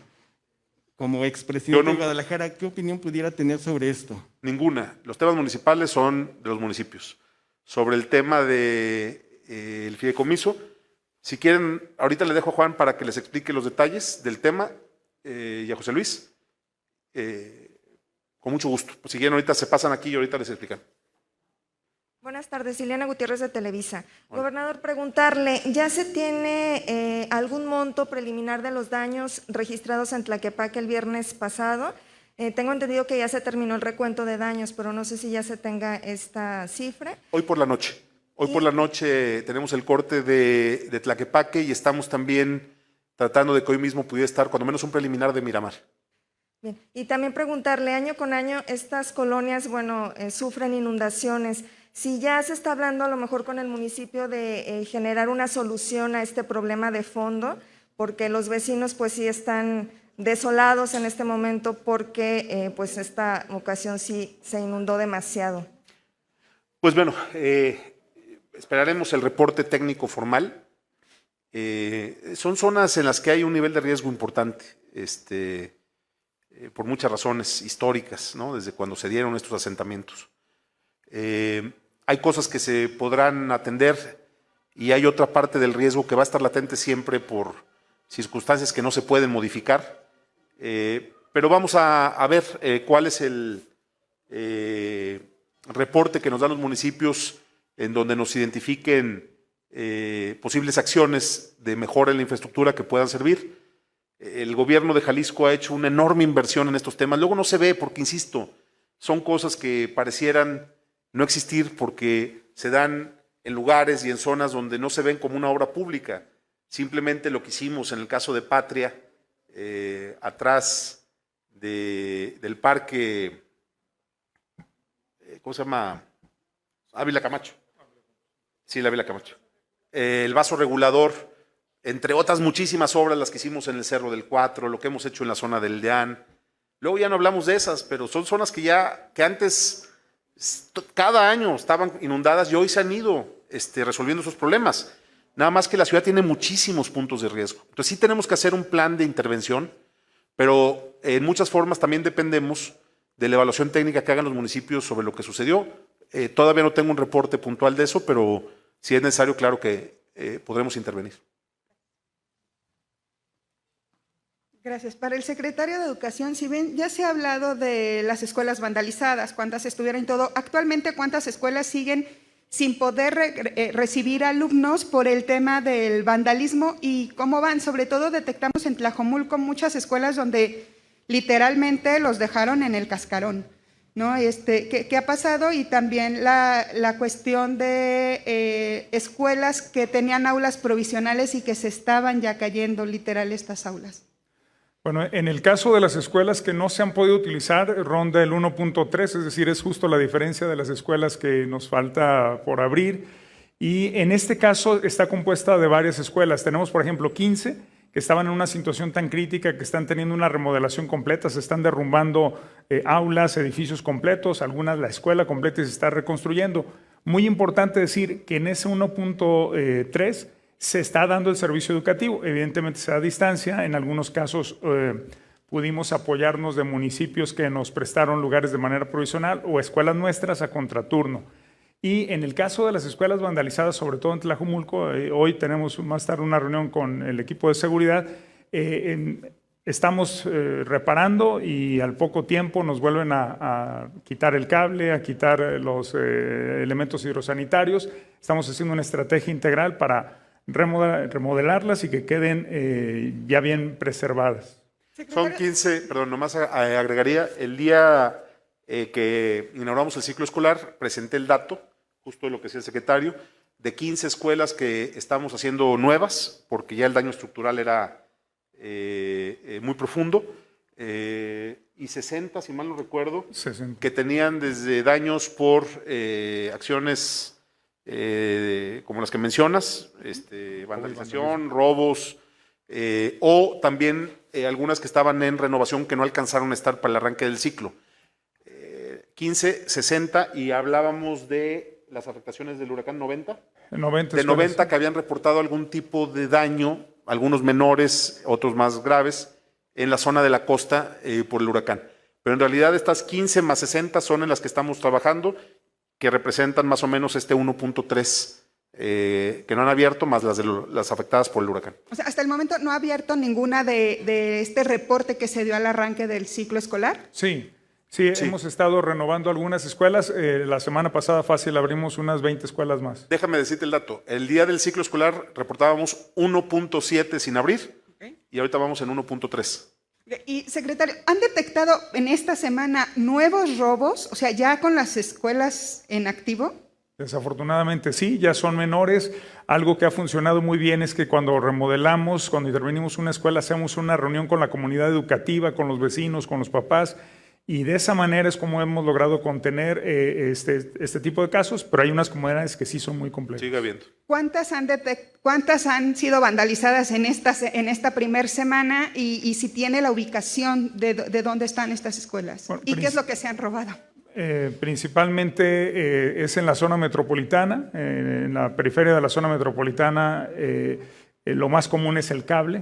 Como expresidente de Guadalajara, ¿qué opinión pudiera tener sobre esto? Ninguna. Los temas municipales son de los municipios. Sobre el tema del fideicomiso, si quieren, ahorita le dejo a Juan para que les explique los detalles del tema y a José Luis. Con mucho gusto. Pues si quieren, ahorita se pasan aquí y ahorita les explican. Buenas tardes, Ileana Gutiérrez de Televisa. Hola. Gobernador, preguntarle, ¿ya se tiene algún monto preliminar de los daños registrados en Tlaquepaque el viernes pasado? Tengo entendido que ya se terminó el recuento de daños, pero no sé si ya se tenga esta cifra. Hoy por la noche. Hoy por la noche tenemos el corte de Tlaquepaque y estamos también tratando de que hoy mismo pudiera estar cuando menos un preliminar de Miramar. Bien. Y también preguntarle, año con año estas colonias, sufren inundaciones. Si ya se está hablando a lo mejor con el municipio de generar una solución a este problema de fondo, porque los vecinos pues sí están desolados en este momento porque pues esta ocasión sí se inundó demasiado. Pues bueno, esperaremos el reporte técnico formal. Son zonas en las que hay un nivel de riesgo importante, por muchas razones históricas, ¿no? Desde cuando se dieron estos asentamientos. Hay cosas que se podrán atender y hay otra parte del riesgo que va a estar latente siempre por circunstancias que no se pueden modificar. Pero vamos a ver cuál es el reporte que nos dan los municipios en donde nos identifiquen posibles acciones de mejora en la infraestructura que puedan servir. El gobierno de Jalisco ha hecho una enorme inversión en estos temas. Luego no se ve porque, insisto, son cosas que parecieran no existir porque se dan en lugares y en zonas donde no se ven como una obra pública. Simplemente lo que hicimos en el caso de Patria, atrás del parque, ¿cómo se llama? Ávila Camacho. Sí, la Ávila Camacho. El vaso regulador, entre otras muchísimas obras, las que hicimos en el Cerro del Cuatro, lo que hemos hecho en la zona del Deán. Luego ya no hablamos de esas, pero son zonas que antes cada año estaban inundadas y hoy se han ido resolviendo esos problemas. Nada más que la ciudad tiene muchísimos puntos de riesgo. Entonces sí tenemos que hacer un plan de intervención, pero en muchas formas también dependemos de la evaluación técnica que hagan los municipios sobre lo que sucedió. Todavía no tengo un reporte puntual de eso, pero si es necesario, claro que podremos intervenir. Gracias. Para el secretario de Educación, si bien ya se ha hablado de las escuelas vandalizadas, cuántas estuvieron y todo, actualmente cuántas escuelas siguen sin poder recibir alumnos por el tema del vandalismo y cómo van. Sobre todo detectamos en Tlajomulco muchas escuelas donde literalmente los dejaron en el cascarón, ¿no? ¿Qué ha pasado? Y también la cuestión de escuelas que tenían aulas provisionales y que se estaban ya cayendo literal estas aulas. Bueno, en el caso de las escuelas que no se han podido utilizar, ronda el 1.3, es decir, es justo la diferencia de las escuelas que nos falta por abrir. Y en este caso está compuesta de varias escuelas. Tenemos, por ejemplo, 15 que estaban en una situación tan crítica que están teniendo una remodelación completa, se están derrumbando aulas, edificios completos, algunas la escuela completa y se está reconstruyendo. Muy importante decir que en ese 1.3 se está dando el servicio educativo, evidentemente se da a distancia, en algunos casos pudimos apoyarnos de municipios que nos prestaron lugares de manera provisional o escuelas nuestras a contraturno. Y en el caso de las escuelas vandalizadas, sobre todo en Tlajomulco, hoy tenemos más tarde una reunión con el equipo de seguridad, estamos reparando y al poco tiempo nos vuelven a quitar el cable, a quitar los elementos hidrosanitarios. Estamos haciendo una estrategia integral para remodelarlas y que queden ya bien preservadas. Son 15, perdón, nomás agregaría, el día que inauguramos el ciclo escolar, presenté el dato, justo de lo que decía el secretario, de 15 escuelas que estamos haciendo nuevas, porque ya el daño estructural era muy profundo, y 60, si mal no recuerdo, 60. Que tenían desde daños por acciones como las que mencionas, vandalización, robos, o también algunas que estaban en renovación que no alcanzaron a estar para el arranque del ciclo. 15, 60, y hablábamos de las afectaciones del huracán 90. 90 de 90 que habían reportado algún tipo de daño, algunos menores, otros más graves, en la zona de la costa por el huracán. Pero en realidad estas 15 más 60 son en las que estamos trabajando, que representan más o menos este 1.3 que no han abierto, más las afectadas por el huracán. O sea, hasta el momento no ha abierto ninguna de este reporte que se dio al arranque del ciclo escolar. Sí, hemos estado renovando algunas escuelas. La semana pasada fácil abrimos unas 20 escuelas más. Déjame decirte el dato. El día del ciclo escolar reportábamos 1.7 sin abrir, y ahorita vamos en 1.3. Y secretario, ¿han detectado en esta semana nuevos robos? O sea, ya con las escuelas en activo. Desafortunadamente sí, ya son menores. Algo que ha funcionado muy bien es que cuando remodelamos, cuando intervenimos una escuela, hacemos una reunión con la comunidad educativa, con los vecinos, con los papás, y de esa manera es como hemos logrado contener este tipo de casos, pero hay unas comunidades que sí son muy complejas. Sigue habiendo. ¿Cuántas han sido vandalizadas en esta primera semana y si tiene la ubicación de dónde están estas escuelas? Bueno, ¿y qué es lo que se han robado? Principalmente es en la zona metropolitana, en la periferia de la zona metropolitana. Lo más común es el cable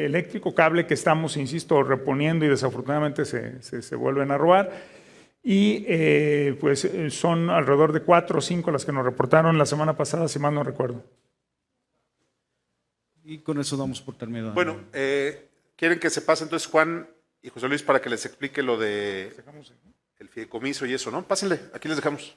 eléctrico, cable que estamos, insisto, reponiendo y desafortunadamente se vuelven a robar. Y pues son alrededor de 4 o 5 las que nos reportaron la semana pasada, si mal no recuerdo. Y con eso damos por terminado. Bueno, quieren que se pase entonces Juan y José Luis para que les explique lo de el fideicomiso y eso, ¿no? Pásenle, aquí les dejamos.